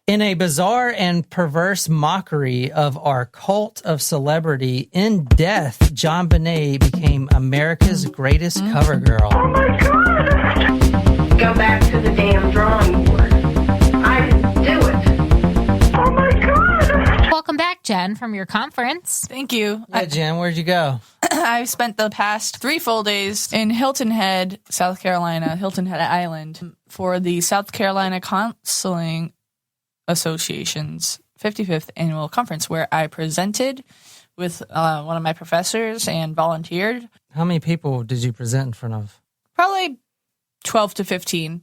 In a bizarre and perverse mockery of our cult of celebrity, in death, JonBenet became America's greatest cover girl. Oh my God! Go back to the damn drawing board. I didn't do it. Oh my God! Welcome back, Jen, from your conference. Thank you. Yeah, Jen, where'd you go? I spent the past 3 full days in Hilton Head, South Carolina, Hilton Head Island, for the South Carolina Counseling Association's 55th annual conference, where I presented with one of my professors and volunteered. How many people did you present in front of? Probably 12 to 15.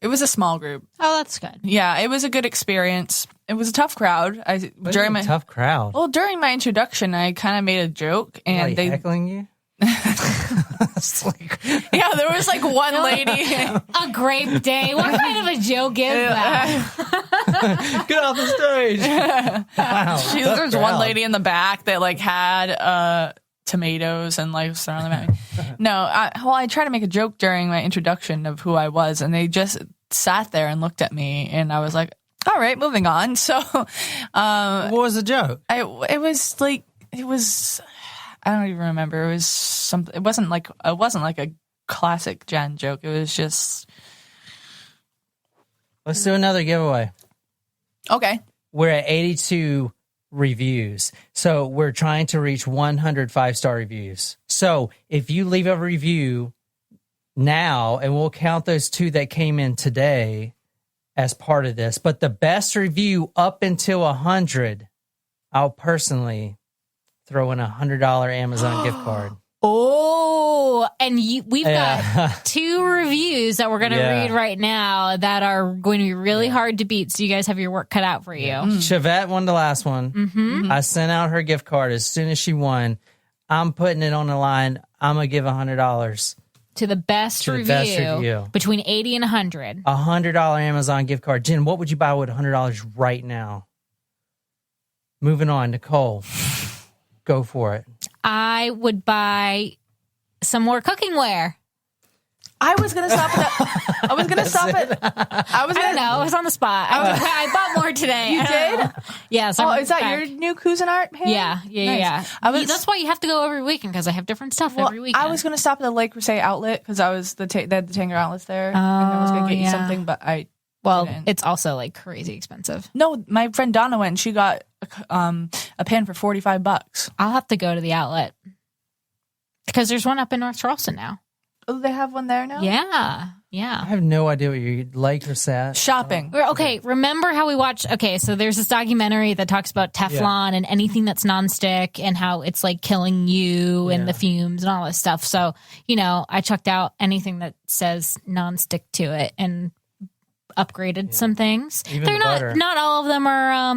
It was a small group. Oh, that's good. Yeah, it was a good experience. It was a tough crowd. Tough crowd? Well, during my introduction, I kind of made a joke, and they heckling you? Yeah, there was like one lady. A grape day. What kind of a joke is that? Get off the stage. Wow. There's one lady in the back that like had tomatoes and like was throwing them at me. No, I tried to make a joke during my introduction of who I was, and they just sat there and looked at me, and I was like, all right, moving on. So what was the joke? It was I don't even remember. It was something. It wasn't like a classic Jen joke. It was just. Let's do another giveaway. Okay. We're at 82 reviews. So we're trying to reach 100 5-star reviews. So if you leave a review now, and we'll count those 2 that came in today as part of this, but the best review up until 100, I'll personally throw in $100 Amazon gift card. Oh, and we've got 2 reviews that we're going to read right now that are going to be really hard to beat. So you guys have your work cut out for you. Chevette won the last one. Mm-hmm. I sent out her gift card as soon as she won. I'm putting it on the line. I'm going to give $100 to the best review between 80 and 100. $100 Amazon gift card. Jen, what would you buy with $100 right now? Moving on, Nicole. Go for it. I would buy some more cooking ware. I was gonna stop at. I was gonna stop at. I don't know. I was on the spot. I bought more today. You did? Yeah. So is that your new Cuisinart pan? Yeah. Nice. That's why you have to go every weekend, because I have different stuff every weekend. I was gonna stop at the Le Creuset outlet because I was they had the Tanger outlets there, and I was gonna get you something, but I. Well, it's also like crazy expensive. No, my friend Donna went and she got a pan for $45. I'll have to go to the outlet because there's one up in North Charleston now. Oh, they have one there now? Yeah. I have no idea what you like or said. Shopping. Okay, remember how we watched... Okay, so there's this documentary that talks about Teflon and anything that's nonstick and how it's like killing you and the fumes and all this stuff. So, I chucked out anything that says nonstick to it and upgraded some things. Even butter. Not all of them are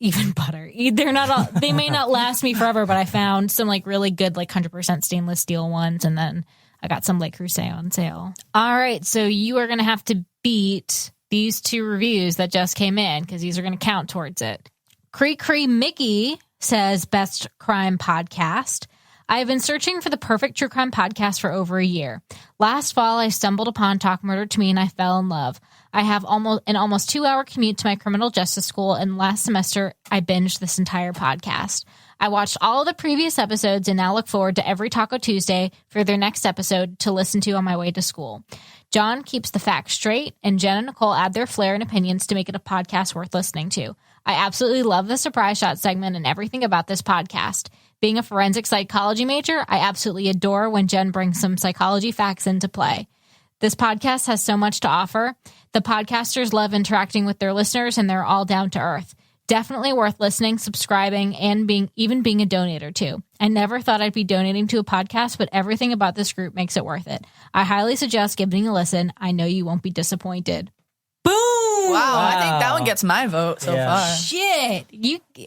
even butter. They're not all, they may not last me forever, but I found some like really good like 100% stainless steel ones, and then I got some Le Creuset on sale. All right, so you are going to have to beat these 2 reviews that just came in because these are going to count towards it. Cree Mickey says best crime podcast. I have been searching for the perfect true crime podcast for over a year. Last fall, I stumbled upon Talk Murder to Me and I fell in love. I have almost 2-hour commute to my criminal justice school, and last semester, I binged this entire podcast. I watched all of the previous episodes and now look forward to every Taco Tuesday for their next episode to listen to on my way to school. John keeps the facts straight, and Jen and Nicole add their flair and opinions to make it a podcast worth listening to. I absolutely love the surprise shot segment and everything about this podcast. Being a forensic psychology major, I absolutely adore when Jen brings some psychology facts into play. This podcast has so much to offer. The podcasters love interacting with their listeners, and they're all down to earth. Definitely worth listening, subscribing, and being a donator to. I never thought I'd be donating to a podcast, but everything about this group makes it worth it. I highly suggest giving a listen. I know you won't be disappointed. Boom! Wow, I think that one gets my vote so far. Shit.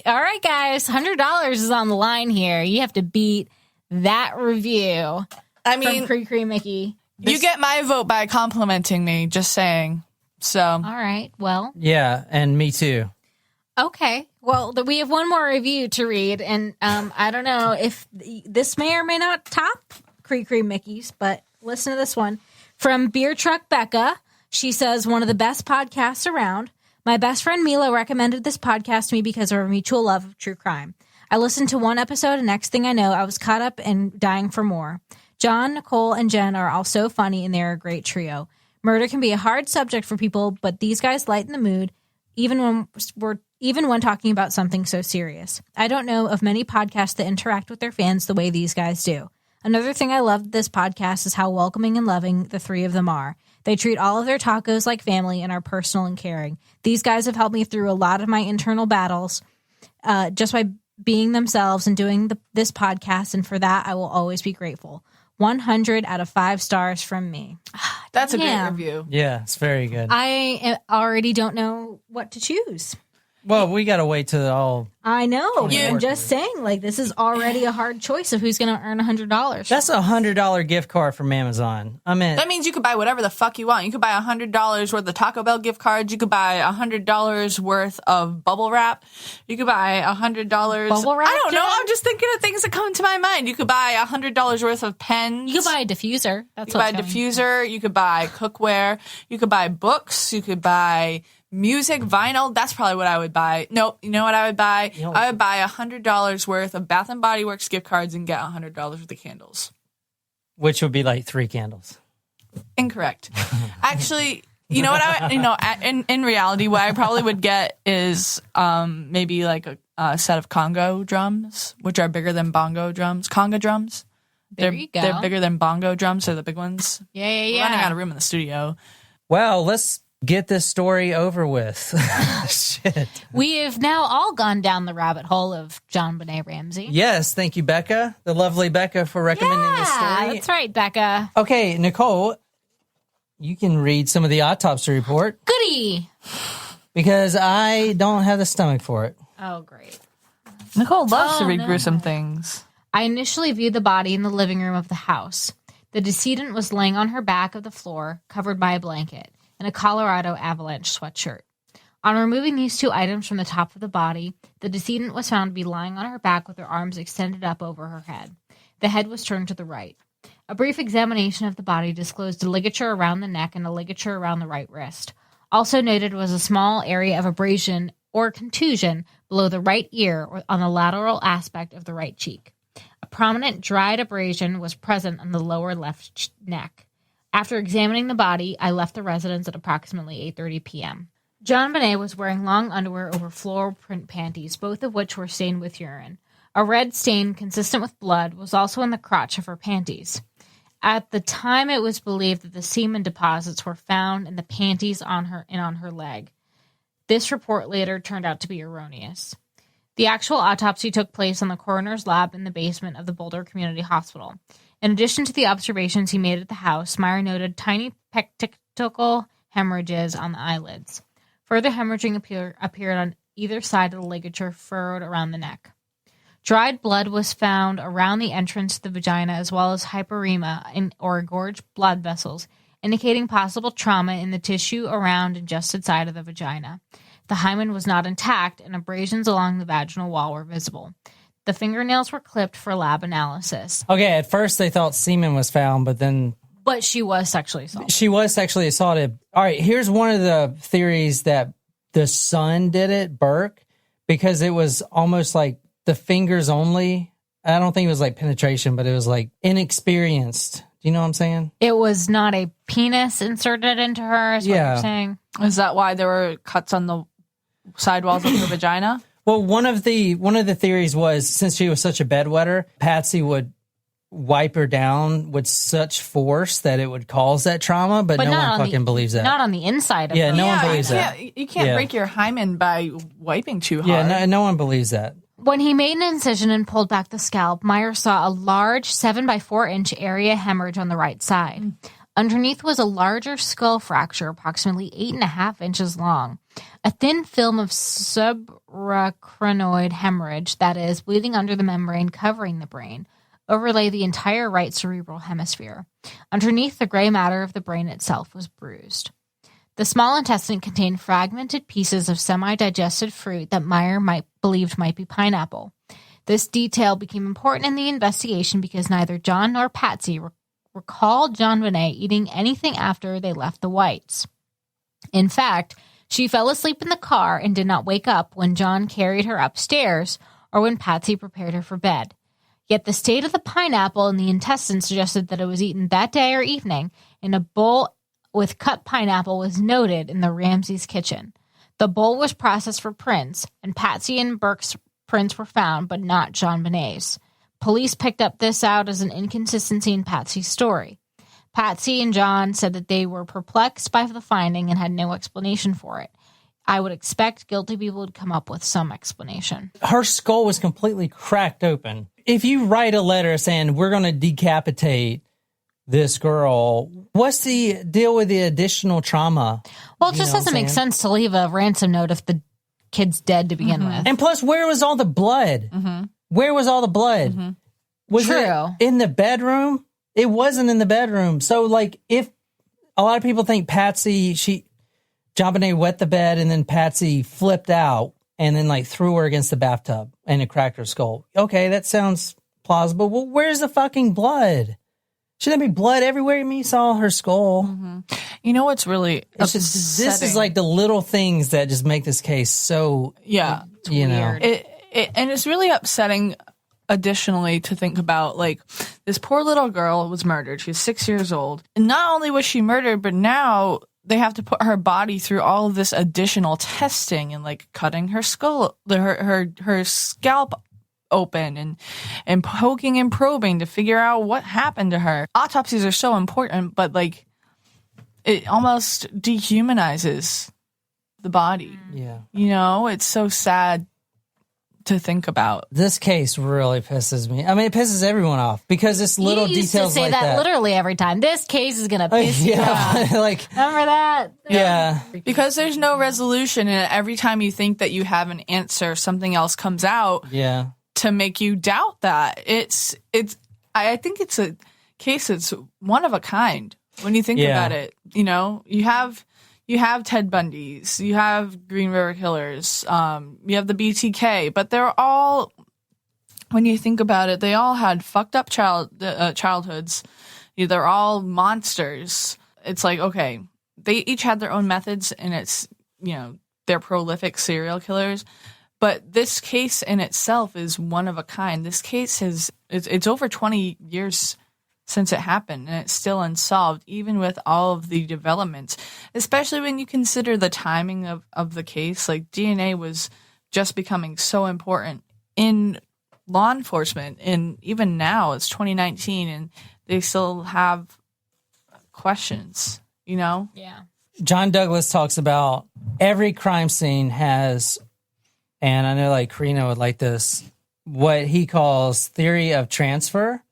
All right, guys. $100 is on the line here. You have to beat that review. I mean, from Cree Mickey. You get my vote by complimenting me, just saying. So. All right. Well. Yeah, and me too. Okay. Well, we have one more review to read, and I don't know if this may or may not top Cree Mickey's, but listen to this one. From Beer Truck Becca. She says, one of the best podcasts around. My best friend Mila recommended this podcast to me because of our mutual love of true crime. I listened to one episode, and next thing I know, I was caught up and dying for more. John, Nicole, and Jen are all so funny, and they're a great trio. Murder can be a hard subject for people, but these guys lighten the mood, even when talking about something so serious. I don't know of many podcasts that interact with their fans the way these guys do. Another thing I love this podcast is how welcoming and loving the three of them are. They treat all of their tacos like family and are personal and caring. These guys have helped me through a lot of my internal battles just by being themselves and doing this podcast, and for that, I will always be grateful. 100 out of 5 stars from me. That's a great review. Yeah, it's very good. I already don't know what to choose. Well, we got to wait till all. I know. Yeah. I'm just saying, like, this is already a hard choice of who's going to earn $100. That's $100 gift card from Amazon. I mean, That means you could buy whatever the fuck you want. You could buy $100 worth of Taco Bell gift cards. You could buy $100 worth of bubble wrap. You could buy $100. Bubble wrap, I don't know. Jen? I'm just thinking of things that come to my mind. You could buy $100 worth of pens. You could buy a diffuser. You could buy a diffuser. You could buy cookware. You could buy books. You could buy music, vinyl. That's probably what I would buy. Nope. You know what I would buy? I would buy $100 worth of Bath and Body Works gift cards and get $100 worth of candles. which would be like 3 candles. Incorrect. Actually, you know what in reality, what I probably would get is maybe like a set of Congo drums, which are bigger than bongo drums. Conga drums. There you go. They're bigger than bongo drums. They're the big ones. Yeah. We're running out of room in the studio. Well, let's get this story over with. Shit. We have now all gone down the rabbit hole of JonBenet Ramsey. Yes, thank you, Becca, the lovely Becca, for recommending this story. That's right, Becca. Okay, Nicole, you can read some of the autopsy report Goody. because I don't have the stomach for it. Oh, great. Nicole loves to read no. gruesome things. I initially viewed the body in the living room of the house. The decedent was laying on her back of the floor, covered by a blanket, in a Colorado Avalanche sweatshirt. On removing these 2 items from the top of the body, the decedent was found to be lying on her back with her arms extended up over her head. The head was turned to the right. A brief examination of the body disclosed a ligature around the neck and a ligature around the right wrist. Also noted was a small area of abrasion or contusion below the right ear or on the lateral aspect of the right cheek. A prominent dried abrasion was present on the lower left neck. After examining the body, I left the residence at approximately 8:30 p.m. JonBenet was wearing long underwear over floral print panties, both of which were stained with urine. A red stain consistent with blood was also in the crotch of her panties. At the time, it was believed that the semen deposits were found in the panties on her and on her leg. This report later turned out to be erroneous. The actual autopsy took place on the coroner's lab in the basement of the Boulder Community Hospital. In addition to the observations he made at the house, Meyer noted tiny pectical hemorrhages on the eyelids. Further hemorrhaging appeared on either side of the ligature furrowed around the neck. Dried blood was found around the entrance to the vagina as well as hyperemia or gorged blood vessels, indicating possible trauma in the tissue around and just inside of the vagina. The hymen was not intact, and abrasions along the vaginal wall were visible. The fingernails were clipped for lab analysis. Okay, at first they thought semen was found, but then... But she was sexually assaulted. She was sexually assaulted. All right, here's one of the theories that the son did it, Burke, because it was almost like the fingers only. I don't think it was like penetration, but it was like inexperienced. Do you know what I'm saying? It was not a penis inserted into her, is what you're saying? Is that why there were cuts on the sidewalls of her vagina? Well, one of the theories was since she was such a bedwetter, Patsy would wipe her down with such force that it would cause that trauma, but no one fucking believes that. Not on the inside of her. No one believes that. You can't break your hymen by wiping too hard. Yeah, no one believes that. When he made an incision and pulled back the scalp, Meyer saw a large 7 by 4 inch area hemorrhage on the right side. Underneath was a larger skull fracture, approximately 8.5 inches long. A thin film of subarachnoid hemorrhage, that is, bleeding under the membrane covering the brain, overlay the entire right cerebral hemisphere. Underneath, the gray matter of the brain itself was bruised. The small intestine contained fragmented pieces of semi-digested fruit that Meyer believed might be pineapple. This detail became important in the investigation because neither John nor Patsy recalled JonBenet eating anything after they left the Whites. In fact, she fell asleep in the car and did not wake up when John carried her upstairs or when Patsy prepared her for bed. Yet the state of the pineapple in the intestines suggested that it was eaten that day or evening, and a bowl with cut pineapple was noted in the Ramsey's kitchen. The bowl was processed for prints, and Patsy and Burke's prints were found, but not JonBenet's. Police picked up this out as an inconsistency in Patsy's story. Patsy and John said that they were perplexed by the finding and had no explanation for it. I would expect guilty people would come up with some explanation. Her skull was completely cracked open. If you write a letter saying, we're going to decapitate this girl, what's the deal with the additional trauma? Well, it just doesn't make sense to leave a ransom note if the kid's dead to begin with. And plus, where was all the blood? Where was all the blood? Was True. it in the bedroom? It wasn't in the bedroom. So, like, if a lot of people think Patsy, JonBenet wet the bed and then Patsy flipped out and then, like, threw her against the bathtub and it cracked her skull. Okay, that sounds plausible. Well, where's the fucking blood? Shouldn't there be blood everywhere? I mean, you saw her skull. You know what's really This is like the little things that just make this case so, yeah, you know. And it's really upsetting additionally to think about, like, this poor little girl was murdered. She's 6 years old. And not only was she murdered, but now they have to put her body through all of this additional testing and, like, cutting her skull, her scalp open and poking and probing to figure out what happened to her. Autopsies are so important, but, like, it almost dehumanizes the body. Yeah. You know, it's so sad to think about. This case really pisses me. I mean, it pisses everyone off because it's little you used details to say like that literally every time. This case is gonna piss you off. Like, Remember that? yeah. Because there's no resolution, and every time you think that you have an answer, something else comes out Yeah. to make you doubt that. I think it's a case that's one of a kind when you think about it. You know, you have Ted Bundy's, you have Green River Killers, you have the BTK, but they're all, when you think about it, they all had fucked up childhoods. They're all monsters. It's like, okay, they each had their own methods, and it's, you know, they're prolific serial killers. But this case in itself is one of a kind. This case it's over 20 years since it happened, and it's still unsolved, even with all of the developments, especially when you consider the timing of the case. Like, DNA was just becoming so important in law enforcement, and even now it's 2019 and they still have questions, you know? Yeah. John Douglas talks about every crime scene has, and I know like Karina would like this, what he calls theory of transfer.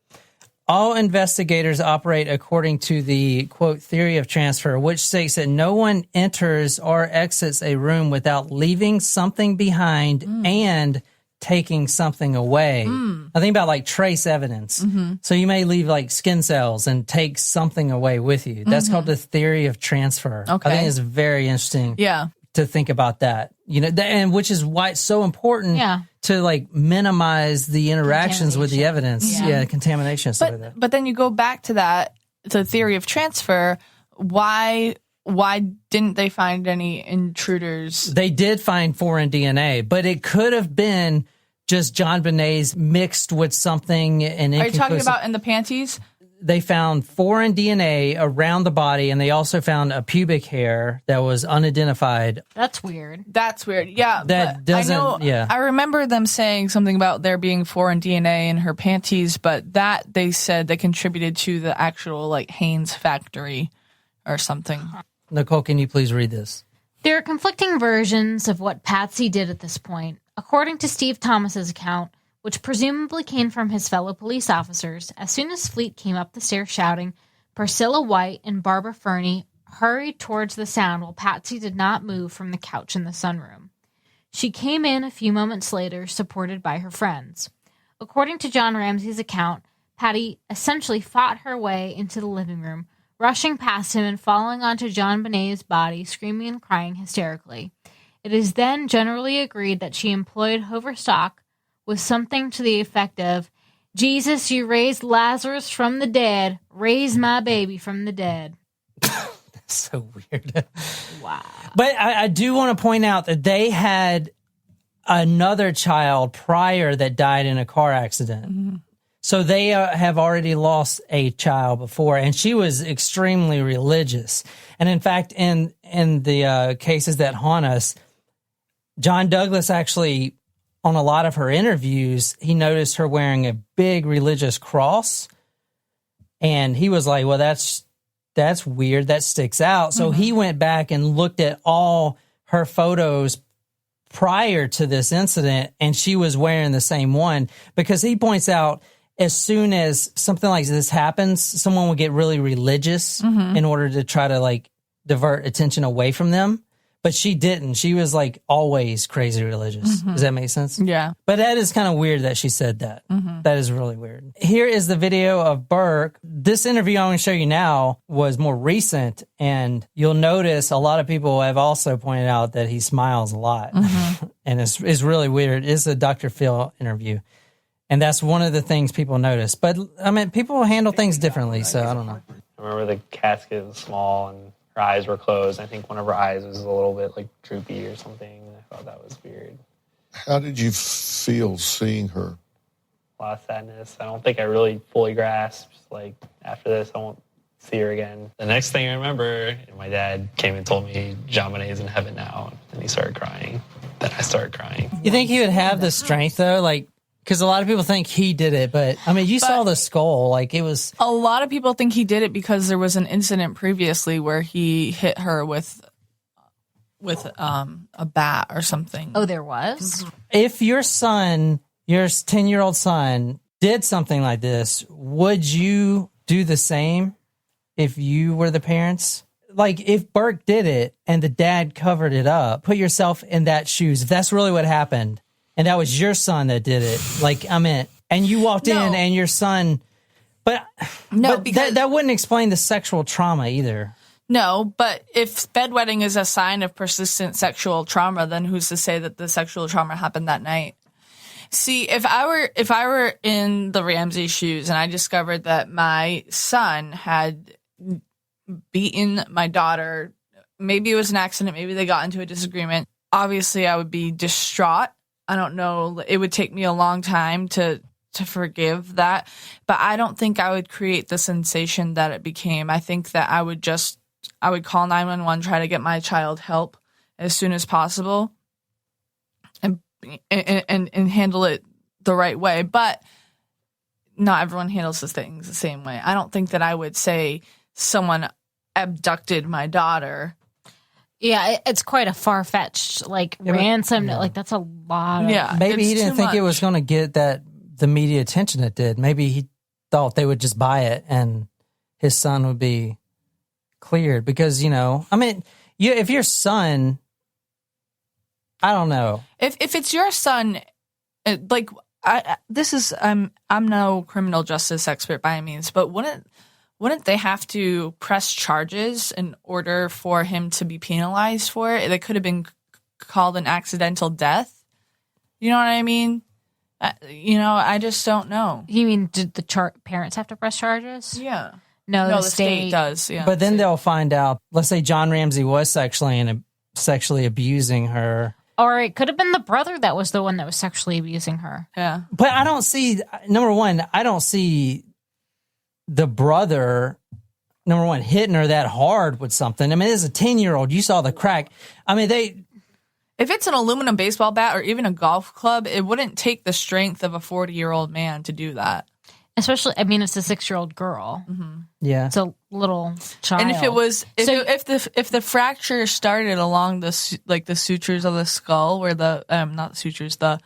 All investigators operate according to the, quote, theory of transfer, which states that no one enters or exits a room without leaving something behind and taking something away. I think about like trace evidence. So you may leave like skin cells and take something away with you. That's called the theory of transfer. Okay. I think it's very interesting to think about that. You know, and which is why it's so important to like minimize the interactions with the evidence. Contamination, stuff like that. But then you go back to that, the theory of transfer. Why didn't they find any intruders? They did find foreign DNA, but it could have been just JonBenet's mixed with something. And are you talking about in the panties? They found foreign DNA around the body, and they also found a pubic hair that was unidentified. That's weird. That's weird. Yeah. That doesn't. I remember them saying something about there being foreign DNA in her panties, but that they said they contributed to the actual like Haynes factory or something. Nicole, can you please read this? There are conflicting versions of what Patsy did at this point. According to Steve Thomas's account, which presumably came from his fellow police officers, as soon as Fleet came up the stairs shouting, Priscilla White and Barbara Fernie hurried towards the sound while Patsy did not move from the couch in the sunroom. She came in a few moments later, supported by her friends. According to John Ramsey's account, Patty essentially fought her way into the living room, rushing past him and falling onto JonBenet's body, screaming and crying hysterically. It is then generally agreed that she employed Hoverstock with something to the effect of, Jesus, you raised Lazarus from the dead, raise my baby from the dead. So weird. Wow. But I do want to point out that they had another child prior that died in a car accident. Mm-hmm. So they have already lost a child before, and she was extremely religious. And in fact, in the cases that haunt us, John Douglas actually, on a lot of her interviews, he noticed her wearing a big religious cross. And he was like, well, that's weird. That sticks out. So he went back and looked at all her photos prior to this incident, and she was wearing the same one, because he points out as soon as something like this happens, someone will get really religious in order to try to like divert attention away from them. But she didn't. She was like always crazy religious. Does that make sense? Yeah. But that is kind of weird that she said that. That is really weird. Here is the video of Burke. This interview I'm going to show you now was more recent, and you'll notice a lot of people have also pointed out that he smiles a lot. And it's really weird. It's a Dr. Phil interview. And that's one of the things people notice. But, I mean, people handle things differently, so I don't know. I remember the casket was small and her eyes were closed. I think one of her eyes was a little bit like droopy or something. I thought that was weird. How did you feel seeing her? A lot of sadness. I don't think I really fully grasped, like, after this, I won't see her again. The next thing I remember, my dad came and told me JonBenet is in heaven now, and he started crying. Then I started crying. You think he would have the strength, though? Like, because a lot of people think he did it, but, I mean, you saw the skull. Like, it was... A lot of people think he did it because there was an incident previously where he hit her with a bat or something. Oh, there was? If your son, your 10-year-old son, did something like this, would you do the same if you were the parents? Like, if Burke did it and the dad covered it up, put yourself in that shoes. If that's really what happened, and that was your son that did it, like, I mean, and you walked in and your son, but because that wouldn't explain the sexual trauma either. No, but if bedwetting is a sign of persistent sexual trauma, then who's to say that the sexual trauma happened that night? See, if I were in the Ramsey shoes and I discovered that my son had beaten my daughter, maybe it was an accident, maybe they got into a disagreement, obviously I would be distraught. I don't know. It would take me a long time to forgive that, but I don't think I would create the sensation that it became. I think that I would call 911, try to get my child help as soon as possible, and handle it the right way. But not everyone handles the things the same way. I don't think that I would say someone abducted my daughter. Yeah, it's quite a far-fetched, like, ransom. Like, that's a lot of... Maybe he didn't think it was going to get the media attention it did. Maybe he thought they would just buy it and his son would be cleared. Because, you know, I mean, if your son... I don't know. If it's your son, like, I'm no criminal justice expert by any means, but wouldn't they have to press charges in order for him to be penalized for it? It could have been called an accidental death. You know what I mean? I just don't know. You mean, did the parents have to press charges? Yeah. No, the state does. Yeah. But then they'll find out, let's say John Ramsey was sexually abusing her. Or it could have been the brother that was the one that was sexually abusing her. Yeah. But I don't see, number one, I don't see the brother, number one, hitting her that hard with something. I mean, as a 10-year-old, you saw the crack. I mean, if it's an aluminum baseball bat or even a golf club, it wouldn't take the strength of a 40-year-old man to do that. Especially, I mean, it's a 6-year-old girl. Mm-hmm. Yeah. It's a little child. And if the fracture started along the sutures of the skull, where the not the sutures, the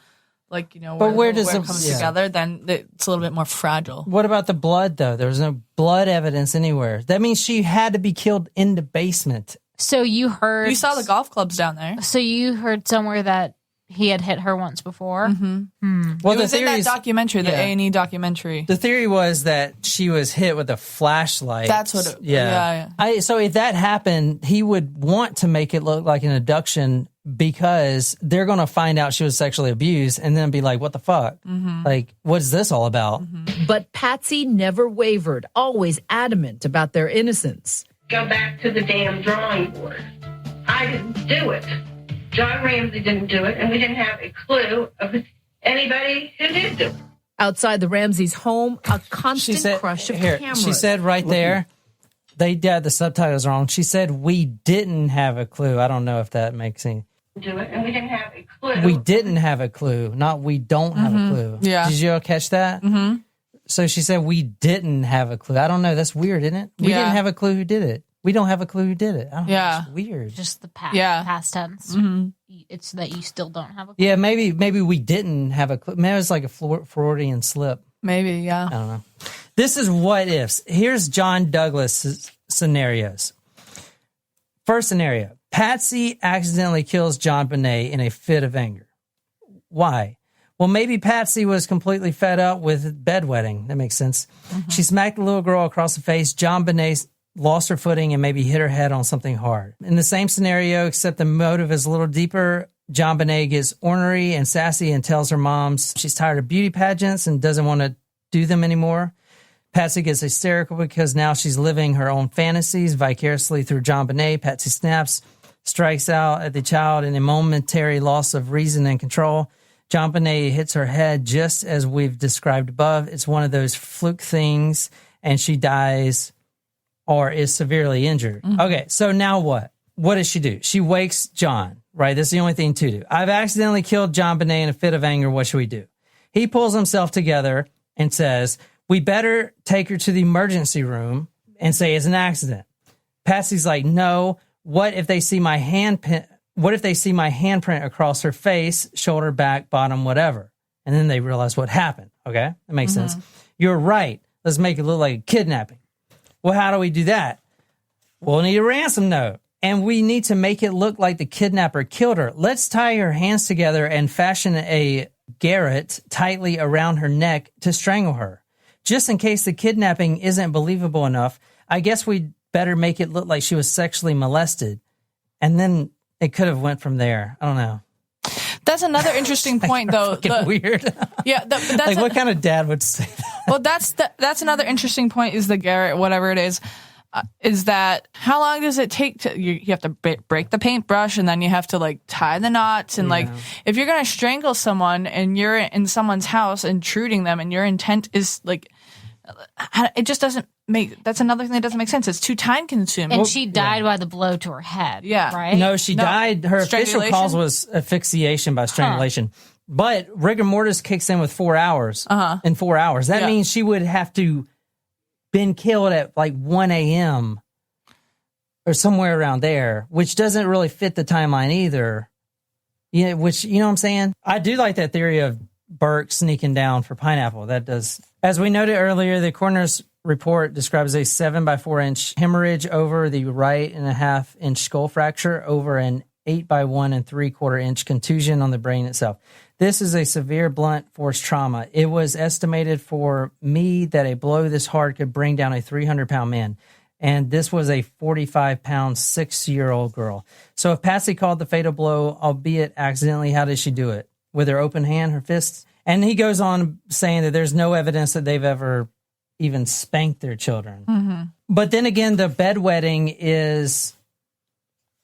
where it comes together, then it's a little bit more fragile. What about the blood, though? There was no blood evidence anywhere. That means she had to be killed in the basement. So you saw the golf clubs down there. So you heard somewhere that he had hit her once before. Mm-hmm. Well, it was in that documentary, the A&E documentary. The theory was that she was hit with a flashlight. That's what it. Yeah. So if that happened, he would want to make it look like an abduction because they're going to find out she was sexually abused and then be like, "What the fuck? Like, what is this all about?" But Patsy never wavered, always adamant about their innocence. Go back to the damn drawing board. I didn't do it. John Ramsey didn't do it, and we didn't have a clue of anybody who did do it. Outside the Ramseys' home, a constant crush of cameras. She said right there, they did the subtitles wrong. She said, we didn't have a clue. I don't know if that makes any. Do it, and we didn't have a clue. We didn't have a clue, not we don't have a clue. Yeah. Did you all catch that? Mm-hmm. So she said, we didn't have a clue. I don't know. That's weird, isn't it? We didn't have a clue who did it. We don't have a clue who did it. I don't know. It's weird. Just the past, past tense. It's that you still don't have a clue. Yeah, maybe we didn't have a clue. Maybe it was like a Freudian slip. Maybe, yeah. I don't know. This is what ifs. Here's John Douglas' scenarios. First scenario. Patsy accidentally kills JonBenet in a fit of anger. Why? Well, maybe Patsy was completely fed up with bedwetting. That makes sense. She smacked the little girl across the face. JonBenet lost her footing and maybe hit her head on something hard. In the same scenario, except the motive is a little deeper, JonBenet gets ornery and sassy and tells her moms she's tired of beauty pageants and doesn't want to do them anymore. Patsy gets hysterical because now she's living her own fantasies vicariously through JonBenet. Patsy snaps, strikes out at the child in a momentary loss of reason and control. JonBenet hits her head just as we've described above. It's one of those fluke things, and she dies or is severely injured. Okay, so now what? What does she do? She wakes John, right? That's the only thing to do. I've accidentally killed JonBenet in a fit of anger. What should we do? He pulls himself together and says, we better take her to the emergency room and say it's an accident. Patsy's like, no. What if they see my handprint across her face, shoulder, back, bottom, whatever? And then they realize what happened. Okay, that makes sense. You're right. Let's make it look like a kidnapping. Well, how do we do that? We'll need a ransom note. And we need to make it look like the kidnapper killed her. Let's tie her hands together and fashion a garrote tightly around her neck to strangle her. Just in case the kidnapping isn't believable enough, I guess we'd better make it look like she was sexually molested. And then it could have went from there. I don't know. That's another interesting point, though. Weird. Yeah, that's like what kind of dad would say that? Well, that's another interesting point. Is the garrote, whatever it is that how long does it take to? You have to break the paintbrush, and then you have to like tie the knots, and like if you're gonna strangle someone and you're in someone's house intruding them, and your intent is like, it just doesn't make. That's another thing that doesn't make sense. It's too time consuming. And she died by the blow to her head. Yeah, right. No, she died. Her official cause was asphyxiation by strangulation. But rigor mortis kicks in with 4 hours. In 4 hours, that means she would have to been killed at like 1 a.m. or somewhere around there, which doesn't really fit the timeline either. Yeah, which, you know what I'm saying? I do like that theory of Burke sneaking down for pineapple. That does. As we noted earlier, the coroner's report describes a 7 by 4 inch hemorrhage over the right and a half inch skull fracture over an 8 by 1 3/4 inch contusion on the brain itself. This is a severe blunt force trauma. It was estimated for me that a blow this hard could bring down a 300-pound man. And this was a 45-pound, 6-year-old girl. So if Patsy called the fatal blow, albeit accidentally, how did she do it? With her open hand, her fists? And he goes on saying that there's no evidence that they've ever even spanked their children. But then again, the bedwetting is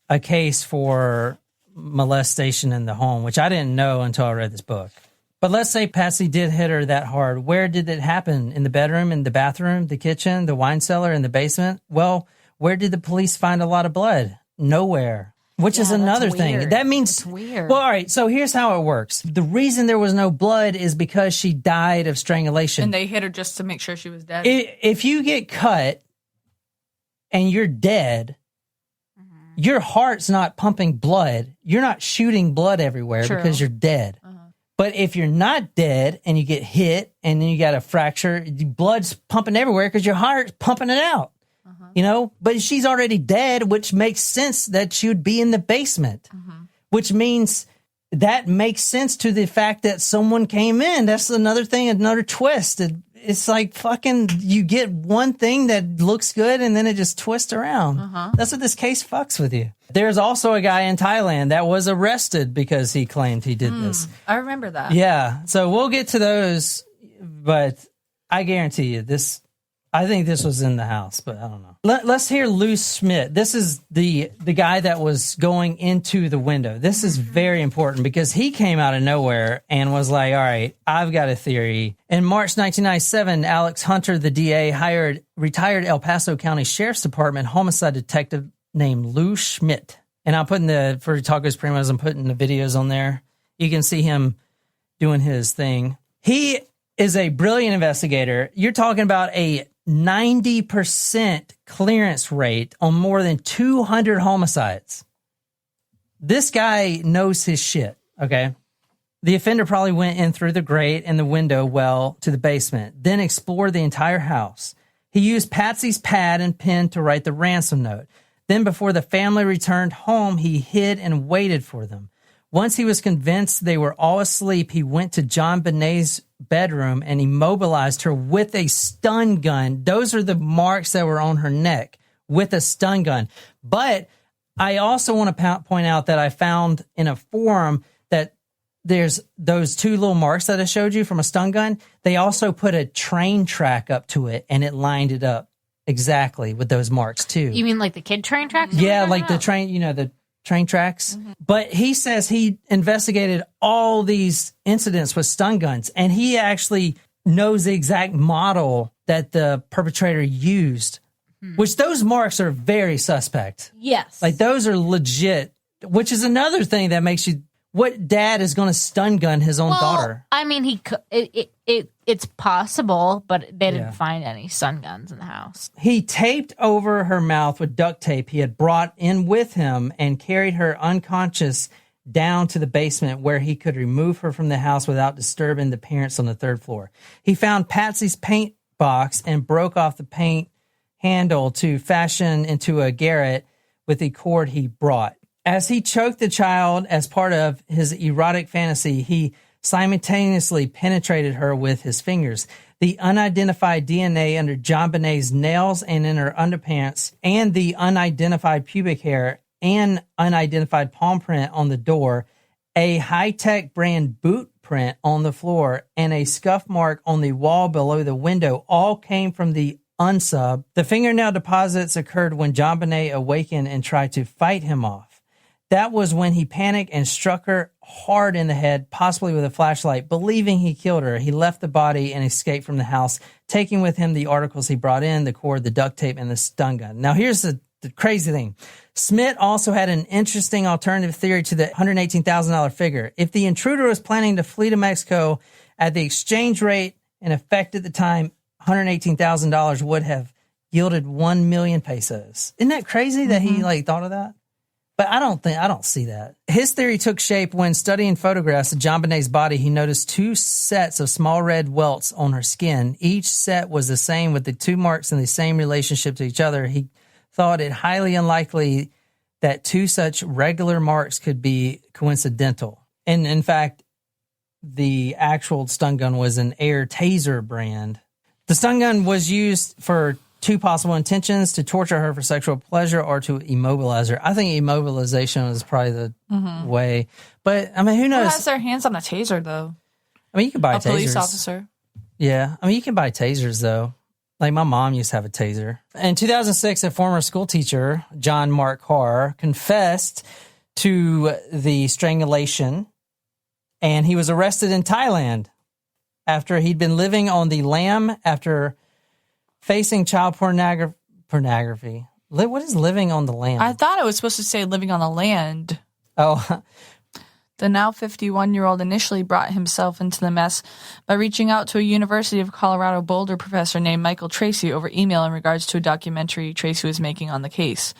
a case for molestation in the home, which I didn't know until I read this book. But let's say Patsy did hit her that hard. Where did it happen? In the bedroom, in the bathroom, the kitchen, the wine cellar, in the basement? Well, where did the police find a lot of blood? Nowhere. Which is another thing. That means it's weird. Well, all right. So here's how it works. The reason there was no blood is because she died of strangulation. And they hit her just to make sure she was dead. If you get cut and you're dead, your heart's not pumping blood. You're not shooting blood everywhere because you're dead. But if you're not dead and you get hit and then you got a fracture, blood's pumping everywhere because your heart's pumping it out. You know, but she's already dead, which makes sense that she would be in the basement, which means that makes sense to the fact that someone came in. That's another thing, another twist. It's like fucking, you get one thing that looks good and then it just twists around. That's what this case fucks with you. There's also a guy in Thailand that was arrested because he claimed he did this. I remember that. Yeah. So we'll get to those, but I guarantee you this, I think this was in the house, but I don't know. Let's hear Lou Schmidt. This is the guy that was going into the window. This is very important because he came out of nowhere and was like, all right, I've got a theory. In March 1997, Alex Hunter, the DA, hired retired El Paso County Sheriff's Department homicide detective named Lou Schmidt. And I'm putting for Tacos Primos, I'm putting the videos on there. You can see him doing his thing. He is a brilliant investigator. You're talking about a 90% clearance rate on more than 200 homicides. This guy knows his shit, okay? The offender probably went in through the grate and the window well to the basement, then explored the entire house. He used Patsy's pad and pen to write the ransom note. Then before the family returned home, he hid and waited for them. Once he was convinced they were all asleep, he went to JonBenet's bedroom and immobilized her with a stun gun. Those are the marks that were on her neck, with a stun gun. But I also want to point out that I found in a forum that there's those two little marks that I showed you from a stun gun. They also put a train track up to it, and it lined it up exactly with those marks too. You mean like the kid train tracks? Yeah, like the train, the train tracks. Mm-hmm. But he says he investigated all these incidents with stun guns, and he actually knows the exact model that the perpetrator used, which those marks are very suspect. Yes. Like those are legit, which is another thing that makes you, what dad is going to stun gun his own daughter? I mean, it's possible, but they didn't find any stun guns in the house. He taped over her mouth with duct tape he had brought in with him and carried her unconscious down to the basement where he could remove her from the house without disturbing the parents on the third floor. He found Patsy's paint box and broke off the paint handle to fashion into a garret with the cord he brought. As he choked the child as part of his erotic fantasy, he simultaneously penetrated her with his fingers. The unidentified DNA under JonBenet's nails and in her underpants, and the unidentified pubic hair and unidentified palm print on the door, a high-tech brand boot print on the floor, and a scuff mark on the wall below the window all came from the unsub. The fingernail deposits occurred when JonBenet awakened and tried to fight him off. That was when he panicked and struck her hard in the head, possibly with a flashlight. Believing he killed her, he left the body and escaped from the house, taking with him the articles he brought in, the cord, the duct tape, and the stun gun. Now, here's the crazy thing. Smith also had an interesting alternative theory to the $118,000 figure. If the intruder was planning to flee to Mexico at the exchange rate in effect at the time, $118,000 would have yielded 1 million pesos. Isn't that crazy that he thought of that? But I don't see that. His theory took shape when studying photographs of JonBenet's body. He noticed two sets of small red welts on her skin. Each set was the same with the two marks in the same relationship to each other. He thought it highly unlikely that two such regular marks could be coincidental. And in fact, the actual stun gun was an Air Taser brand. The stun gun was used for two possible intentions: to torture her for sexual pleasure or to immobilize her. I think immobilization is probably the way. But, I mean, who knows? Who has their hands on a taser, though? I mean, you can buy tasers. A police officer. Yeah. I mean, you can buy tasers, though. Like, my mom used to have a taser. In 2006, a former school teacher, John Mark Carr, confessed to the strangulation, and he was arrested in Thailand after he'd been living on the lam after facing child pornography. What is living on the land? I thought it was supposed to say living on the land. Oh. The now 51-year-old initially brought himself into the mess by reaching out to a University of Colorado Boulder professor named Michael Tracy over email in regards to a documentary Tracy was making on the case.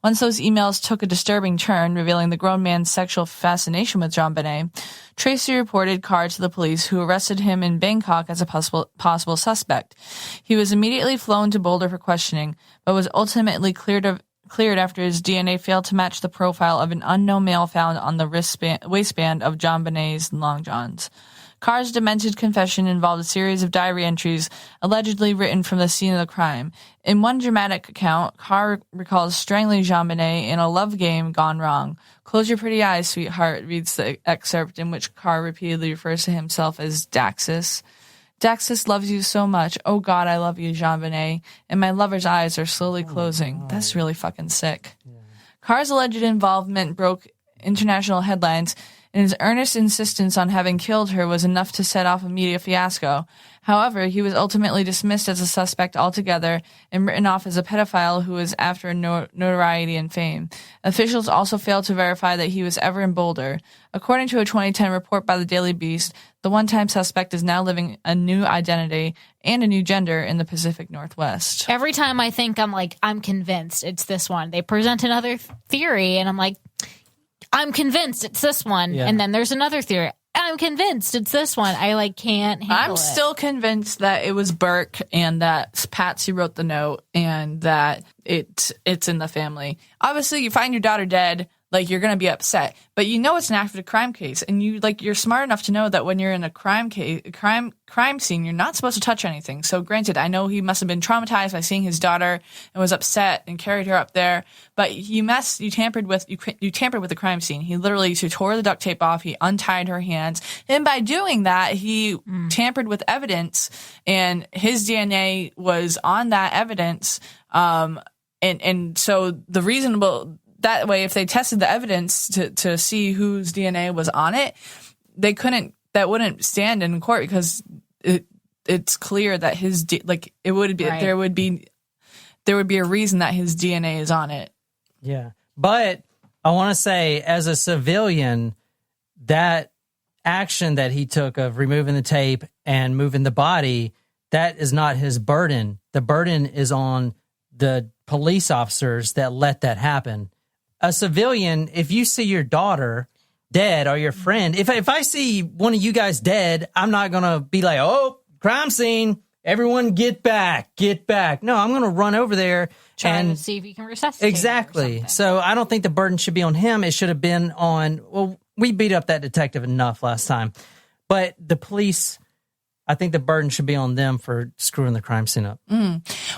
Once those emails took a disturbing turn, revealing the grown man's sexual fascination with JonBenet, Tracy reported Carr to the police, who arrested him in Bangkok as a possible suspect. He was immediately flown to Boulder for questioning, but was ultimately cleared after his DNA failed to match the profile of an unknown male found on the waistband of JonBenet's long johns. Carr's demented confession involved a series of diary entries allegedly written from the scene of the crime. In one dramatic account, Carr recalls strangling JonBenet in a love game gone wrong. "Close your pretty eyes, sweetheart," reads the excerpt, in which Carr repeatedly refers to himself as Daxus. Daxis loves you so much. Oh God, I love you, JonBenet. And my lover's eyes are slowly closing. That's really fucking sick. Carr's alleged involvement broke international headlines, and his earnest insistence on having killed her was enough to set off a media fiasco. However, he was ultimately dismissed as a suspect altogether and written off as a pedophile who was after notoriety and fame. Officials also failed to verify that he was ever in Boulder. According to a 2010 report by the Daily Beast, the one-time suspect is now living a new identity and a new gender in the Pacific Northwest. Every time I think I'm convinced it's this one, they present another theory, and I'm like, I'm convinced it's this one. Yeah. And then there's another theory. I'm convinced it's this one. I can't handle it. I'm still convinced that it was Burke and that Patsy wrote the note and that it's in the family. Obviously, you find your daughter dead, you're going to be upset, but it's an active crime case, and you're smart enough to know that when you're in a crime scene, you're not supposed to touch anything. So granted, I know he must have been traumatized by seeing his daughter and was upset and carried her up there, but you tampered with the crime scene. He literally tore the duct tape off. He untied her hands, and by doing that, he tampered with evidence, and his DNA was on that evidence. And so the reasonable. That way, if they tested the evidence to see whose DNA was on it, that wouldn't stand in court because it's clear that there would be a reason that his DNA is on it. Yeah. But I want to say, as a civilian, that action that he took of removing the tape and moving the body, that is not his burden. The burden is on the police officers that let that happen. A civilian, if you see your daughter dead or your friend, if I see one of you guys dead, I'm not going to be like, oh, crime scene, everyone get back. No, I'm going to run over there and see if you can resuscitate. Exactly. So I don't think the burden should be on him. It should have been on, we beat up that detective enough last time. But the police, I think the burden should be on them for screwing the crime scene up.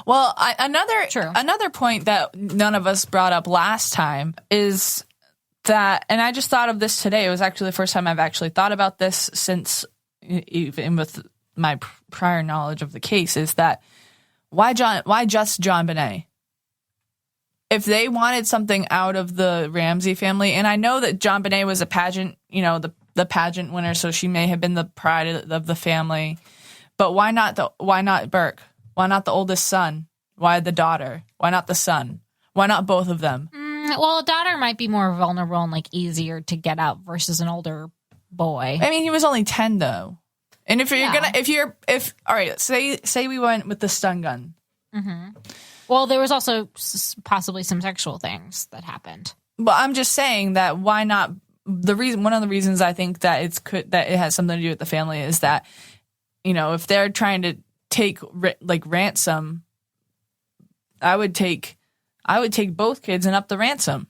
Well, another point that none of us brought up last time is that, and I just thought of this today. It was actually the first time I've actually thought about this since, even with my prior knowledge of the case, is that why just JonBenet? If they wanted something out of the Ramsey family, and I know that JonBenet was a pageant, the pageant winner, so she may have been the pride of the family. But why not Burke? Why not the oldest son? Why the daughter? Why not the son? Why not both of them? Well, a daughter might be more vulnerable and easier to get out versus an older boy. I mean, he was only 10 though. And all right, say we went with the stun gun. Mm-hmm. Well, there was also possibly some sexual things that happened. But I'm just saying that why not? One of the reasons I think that it has something to do with the family is that, if they're trying to take ransom, I would take both kids and up the ransom.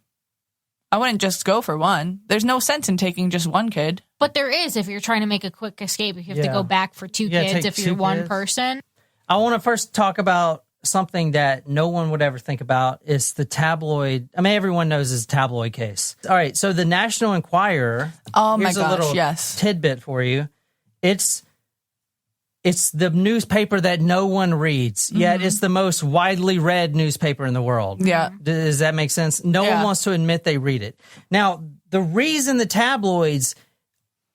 I wouldn't just go for one. There's no sense in taking just one kid. But there is if you're trying to make a quick escape. If you have to go back for two kids, if you're one person. I want to first talk about something that no one would ever think about is the tabloid. I mean, everyone knows it's a tabloid case. All right, so the National Enquirer. Oh my gosh, a little tidbit for you. It's the newspaper that no one reads, yet it's the most widely read newspaper in the world. Yeah. Does that make sense? No one wants to admit they read it. Now, the reason the tabloids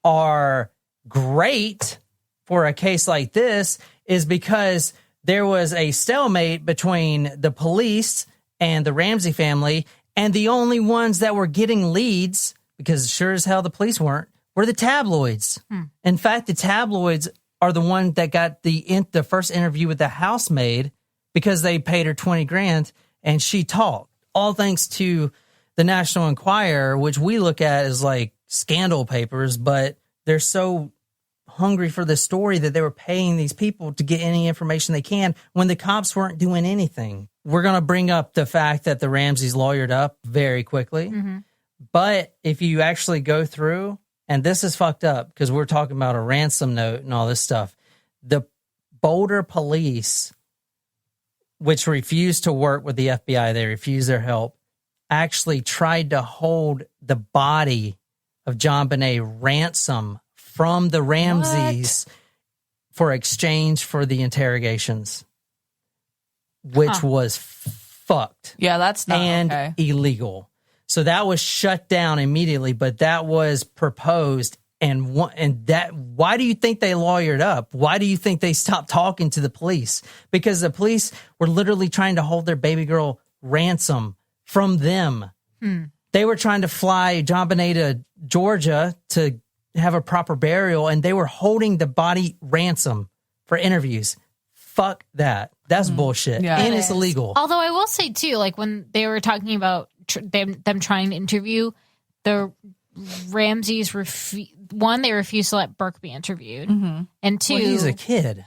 are great for a case like this is because there was a stalemate between the police and the Ramsey family, and the only ones that were getting leads, because sure as hell the police weren't, were the tabloids. In fact, the tabloids are the one that got the first interview with the housemaid because they paid her $20,000 and she talked. All thanks to the National Enquirer, which we look at as like scandal papers, but they're so hungry for the story that they were paying these people to get any information they can when the cops weren't doing anything. We're going to bring up the fact that the Ramseys lawyered up very quickly. But if you actually go through, and this is fucked up because we're talking about a ransom note and all this stuff, the Boulder police, which refused to work with the FBI, they refused their help, actually tried to hold the body of JonBenet ransom from the Ramseys for exchange for the interrogations, which was fucked. Yeah, that's not and okay. illegal. So that was shut down immediately, but that was proposed. And that, why do you think they lawyered up? Why do you think they stopped talking to the police? Because the police were literally trying to hold their baby girl ransom from them. They were trying to fly JonBenet to Georgia to have a proper burial, and they were holding the body ransom for interviews. Fuck that. That's bullshit. Yeah, and it it's is. illegal. Although I will say too, like when they were talking about them trying to interview, the Ramseys they refused to let Burke be interviewed, and two, Well, he's a kid.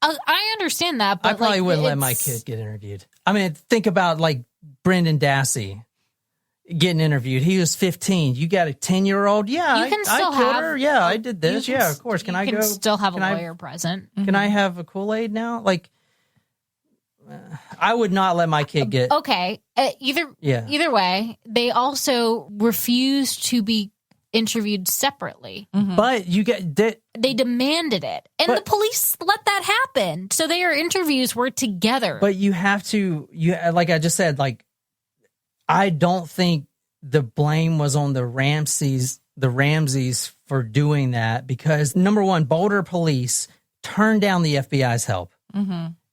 I understand that, but I probably like, wouldn't let my kid get interviewed. I mean, think about like Brendan Dassey getting interviewed. He was 15. You got a 10-year-old? Yeah, You can I still killed have- her. Yeah, I did this. you can Yeah, of course. Can I you go? can still have a can I- lawyer present. Can I have a Kool-Aid now? Like, I would not let my kid get. Okay, either way, they also refused to be interviewed separately. But you get that. They demanded it, and But- the police let that happen. So their interviews were together. But you have to. Like I just said. Like, I don't think the blame was on the Ramseys for doing that, because number one, Boulder police turned down the FBI's help.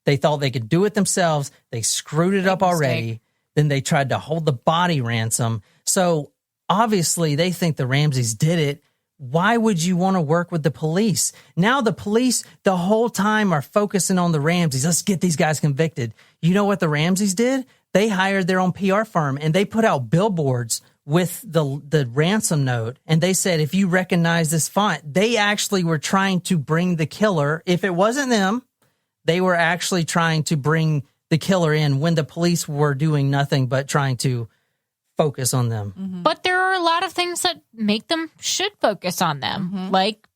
They thought they could do it themselves. They screwed it up already. Then they tried to hold the body ransom. So obviously they think the Ramseys did it. Why would you want to work with the police? Now the police the whole time are focusing on the Ramseys. Let's get these guys convicted. You know what the Ramseys did? They hired their own PR firm and they put out billboards with the ransom note. And they said, if you recognize this font, they actually were trying to bring the killer. If it wasn't them, they were actually trying to bring the killer in when the police were doing nothing but trying to focus on them. But there are a lot of things that make them should focus on them. Like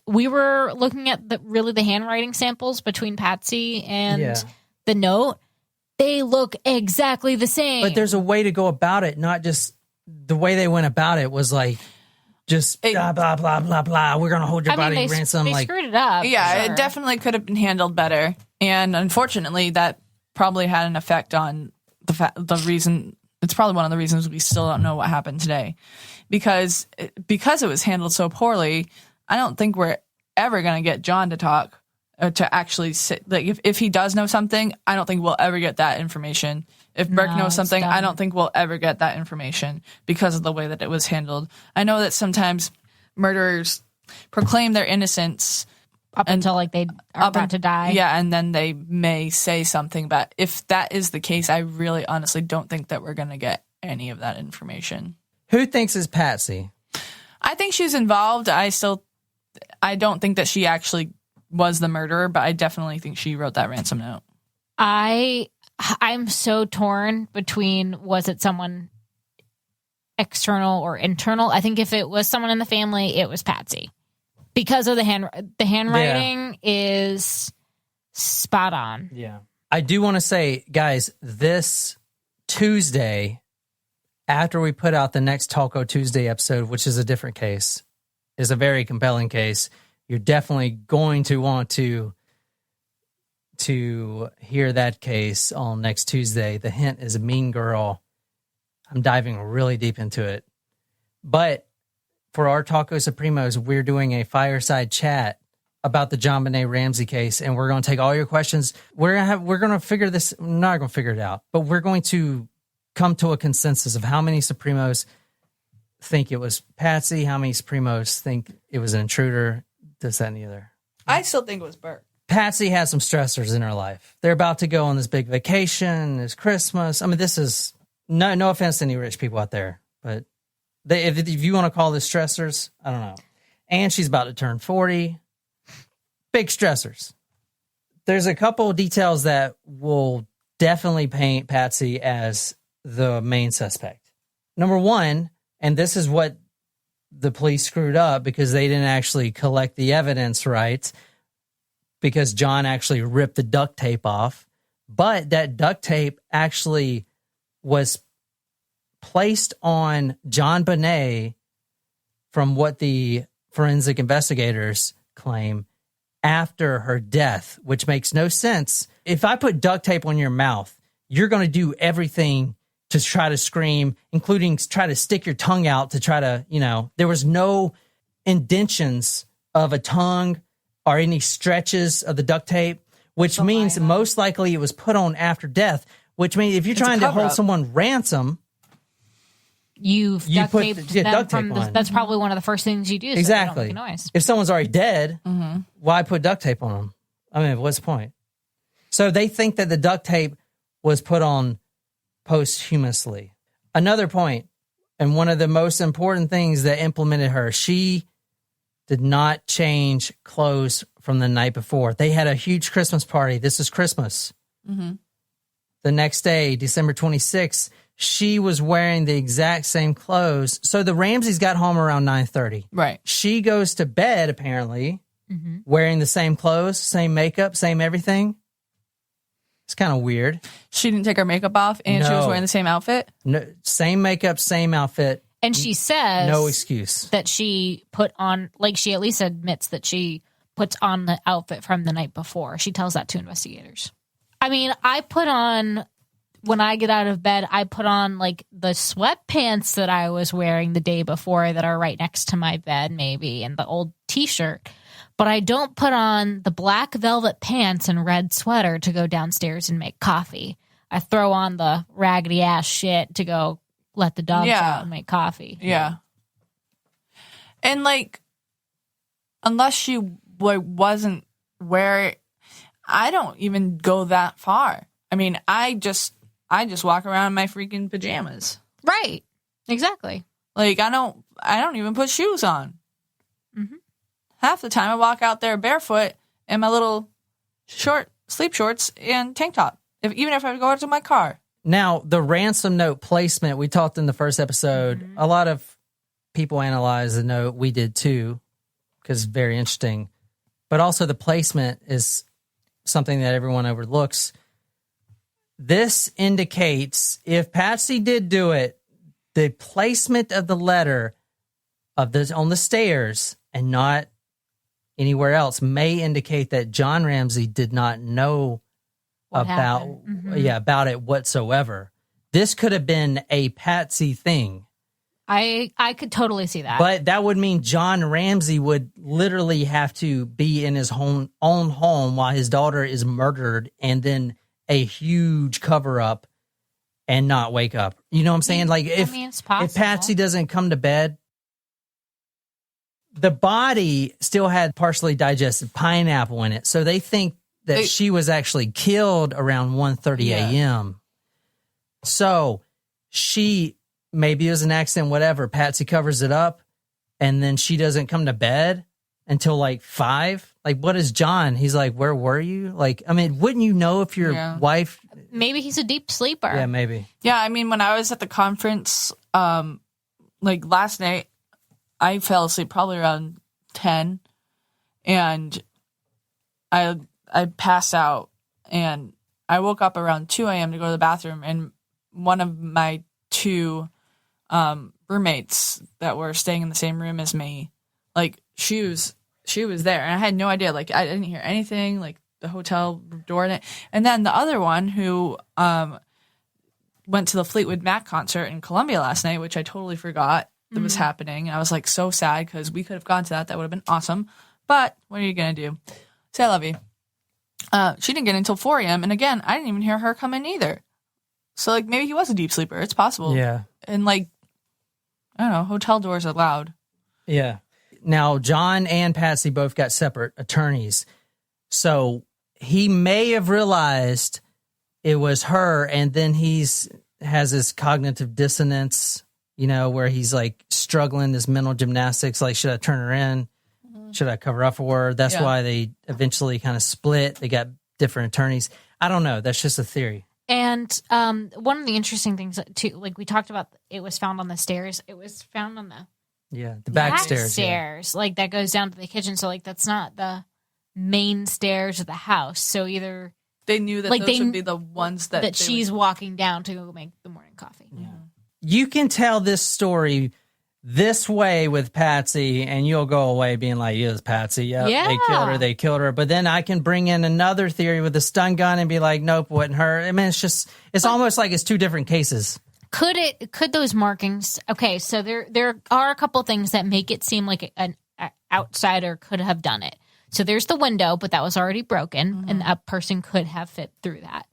we were looking at the handwriting samples between Patsy and the note. They look exactly the same. But there's a way to go about it, not just the way they went about it was like, just blah, blah, blah, blah, blah. We're going to hold your body ransom. They Like, screwed it up. Yeah, sure. it definitely could have been handled better, and unfortunately, that probably had an effect on the reason. It's probably one of the reasons we still don't know what happened today, because it was handled so poorly. I don't think we're ever going to get John to talk to actually sit. Like if he does know something, I don't think we'll ever get that information. If Burke knows it's something, done. I don't think we'll ever get that information because of the way that it was handled. I know that sometimes murderers proclaim their innocence up until like they are about to die. Yeah, and then they may say something. But if that is the case, I really honestly don't think that we're going to get any of that information. who thinks is Patsy? I think she's involved. I don't think that she actually was the murderer, but I definitely think she wrote that ransom note. I'm so torn between, was it someone external or internal? I think if it was someone in the family, it was Patsy, because of the handwriting is spot on. Yeah. I do want to say, guys, this Tuesday, after we put out the next Taco Tuesday episode, which is a different case, is a very compelling case. You're definitely going to want to hear that case on next Tuesday. The hint is a Mean Girl. I'm diving really deep into it. But for our Taco Supremos, we're doing a fireside chat about the JonBenet Ramsey case, and we're going to take all your questions. We're going to figure this. We're not going to figure it out, but we're going to come to a consensus of how many Supremos think it was Patsy, how many Supremos think it was an intruder, this, that, and the other. I still think it was Burke. Patsy has some stressors in her life. They're about to go on this big vacation. It's Christmas. I mean, this is no offense to any rich people out there, but if you want to call this stressors, I don't know. And she's about to turn 40. Big stressors. There's a couple of details that will definitely paint Patsy as the main suspect. Number one, and this is what the police screwed up because they didn't actually collect the evidence right, because John actually ripped the duct tape off, but that duct tape actually was placed on JonBenet from what the forensic investigators claim after her death, which makes no sense. If I put duct tape on your mouth, you're going to do everything to try to scream, including try to stick your tongue out to try to, there was no indentions of a tongue or any stretches of the duct tape, which means most likely it was put on after death, which means if you're trying to hold someone ransom, you put taped them duct from tape on. that's probably one of the first things you do. So Exactly. They don't make a noise. If someone's already dead, why put duct tape on them? I mean, what's the point? So they think that the duct tape was put on posthumously. Another point, and one of the most important things that implemented her, she did not change clothes from the night before. They had a huge Christmas party. This is Christmas. The next day, December 26th, she was wearing the exact same clothes. So the Ramseys got home around 9:30. Right. She goes to bed, apparently, wearing the same clothes, same makeup, same everything. It's kind of weird. She didn't take her makeup off and she was No. wearing the same outfit? No, same makeup, same outfit. And she says No excuse. that she put on, like she at least admits that she puts on the outfit from the night before. She tells that to investigators. I mean, I put on, when I get out of bed, I put on like the sweatpants that I was wearing the day before that are right next to my bed maybe, and the old t-shirt. But I don't put on the black velvet pants and red sweater to go downstairs and make coffee. I throw on the raggedy ass shit to go let the dogs out and make coffee. Yeah. And like, unless she wasn't wearing, I don't even go that far. I mean, I just walk around in my freaking pajamas. Right. Exactly. Like, I don't even put shoes on. Half the time I walk out there barefoot in my little short sleep shorts and tank top. Even if I go out to my car. Now, the ransom note placement, we talked in the first episode. A lot of people analyze the note. We did too, because it's very interesting. But also the placement is something that everyone overlooks. This indicates if Patsy did do it, the placement of the letter on the stairs and not anywhere else may indicate that John Ramsey did not know about it whatsoever. This could have been a Patsy thing. I could totally see that. But that would mean John Ramsey would literally have to be in his own home while his daughter is murdered, and then a huge cover up and not wake up. You know what I'm saying? Like if Patsy doesn't come to bed, the body still had partially digested pineapple in it. So they think that she was actually killed around 1:30 a.m. So maybe it was an accident, whatever. Patsy covers it up, and then she doesn't come to bed until like 5. Like, what is John? He's like, where were you? Like, I mean, wouldn't you know if your wife... Maybe he's a deep sleeper. Yeah, maybe. Yeah, I mean, when I was at the conference, like last night, I fell asleep probably around 10, and I passed out, and I woke up around 2 a.m. to go to the bathroom, and one of my two roommates that were staying in the same room as me, like she was there, and I had no idea. Like I didn't hear anything, like the hotel door, and then the other one who went to the Fleetwood Mac concert in Columbia last night, which I totally forgot that was happening. I was like so sad because we could have gone to that. That would have been awesome. But what are you gonna do? Say I love you. She didn't get in until 4 a.m. And again, I didn't even hear her come in either. So like maybe he was a deep sleeper. It's possible. Yeah. And like, I don't know, hotel doors are loud. Yeah. Now, John and Patsy both got separate attorneys. So he may have realized it was her, and then has this cognitive dissonance, where he's like struggling, this mental gymnastics, like, should I turn her in? Should I cover up for her? That's why they eventually kind of split. They got different attorneys. I don't know. That's just a theory. And one of the interesting things, too, like we talked about, it was found on the stairs. It was found on the back stairs. Stairs, like that goes down to the kitchen. So like that's not the main stairs of the house. So either they knew that those would be the ones that she's walking down to go make the morning coffee. Yeah. You can tell this story this way with Patsy, and you'll go away being like, yes, Patsy, yep, Yeah. they killed her. But then I can bring in another theory with the stun gun and be like, nope, wasn't her. I mean, it's almost like it's two different cases. Could those markings? Okay, so there are a couple things that make it seem like an outsider could have done it. So there's the window, but that was already broken, and a person could have fit through that.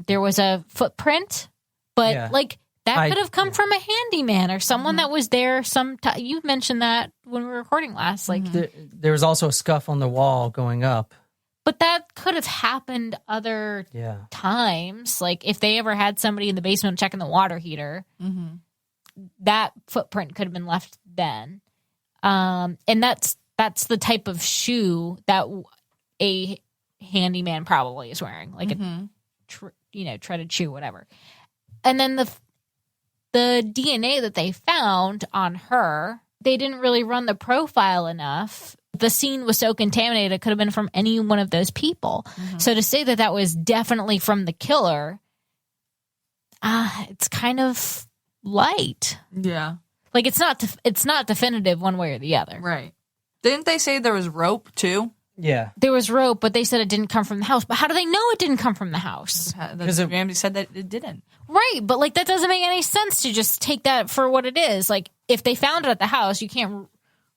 There was a footprint, but that could have come from a handyman or someone that was there sometime. You mentioned that when we were recording last. Like There was also a scuff on the wall going up. But that could have happened other times. Like if they ever had somebody in the basement checking the water heater, that footprint could have been left then. And that's the type of shoe that a handyman probably is wearing, like a treaded shoe, whatever. And then the DNA that they found on her, they didn't really run the profile enough. The scene was so contaminated, it could have been from any one of those people. So to say that was definitely from the killer, it's kind of light. Yeah. Like it's not definitive one way or the other. Right. Didn't they say there was rope too? Yeah. There was rope, but they said it didn't come from the house. But how do they know it didn't come from the house? Because Ramsey said that it didn't. Right, but like that doesn't make any sense to just take that for what it is. Like if they found it at the house, you can't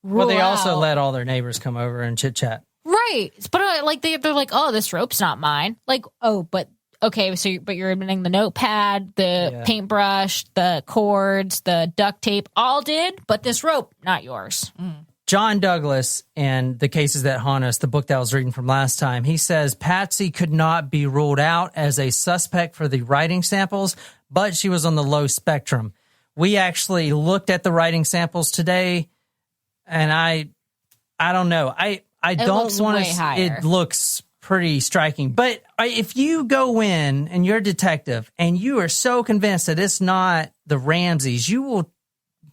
rule Well, they also out. let all their neighbors come over and chit chat. Right, but like they're like, oh, this rope's not mine. Like, oh, but okay, but you're admitting the notepad, the paintbrush, the cords, the duct tape, all did, but this rope, not yours. John Douglas, in The Cases That Haunt Us, the book that I was reading from last time, he says Patsy could not be ruled out as a suspect for the writing samples, but she was on the low spectrum. We actually looked at the writing samples today, and I don't know. I don't want to. It looks pretty striking. But if you go in and you're a detective and you are so convinced that it's not the Ramseys, you will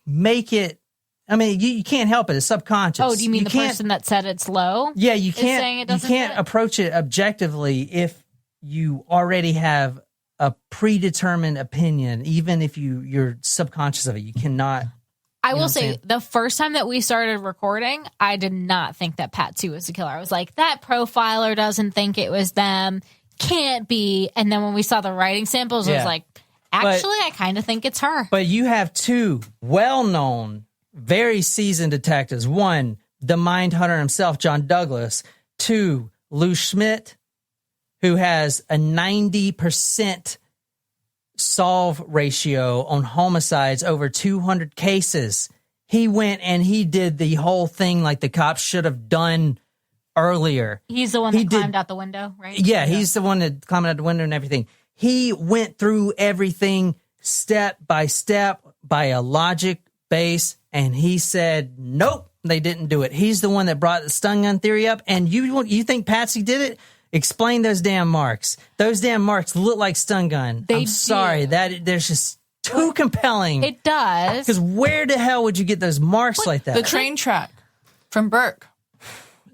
make it. I mean, you can't help it. It's subconscious. Oh, do you mean the person that said it's low? Yeah, you saying it can't. You doesn't can't fit? approach it objectively if you already have a predetermined opinion, even if you're subconscious of it. You cannot. I will say, the first time that we started recording, I did not think that Patsy was the killer. I was like, that profiler doesn't think it was them. Can't be. And then when we saw the writing samples, I was like, actually, I kind of think it's her. But you have two well-known, very seasoned detectives. One, the mind hunter himself, John Douglas. Two, Lou Schmidt, who has a 90% solve ratio on homicides over 200 cases. He went and he did the whole thing like the cops should have done earlier. He's the one that climbed out the window, right? Yeah, he's the one that climbed out the window and everything. He went through everything step by step by a logic base, and he said, nope, they didn't do it. He's the one that brought the stun gun theory up, and you think Patsy did it? Explain those damn marks. Those damn marks look like stun gun. I'm sorry. There's just too compelling. It does. Because where the hell would you get those marks like that? The train track from Burke.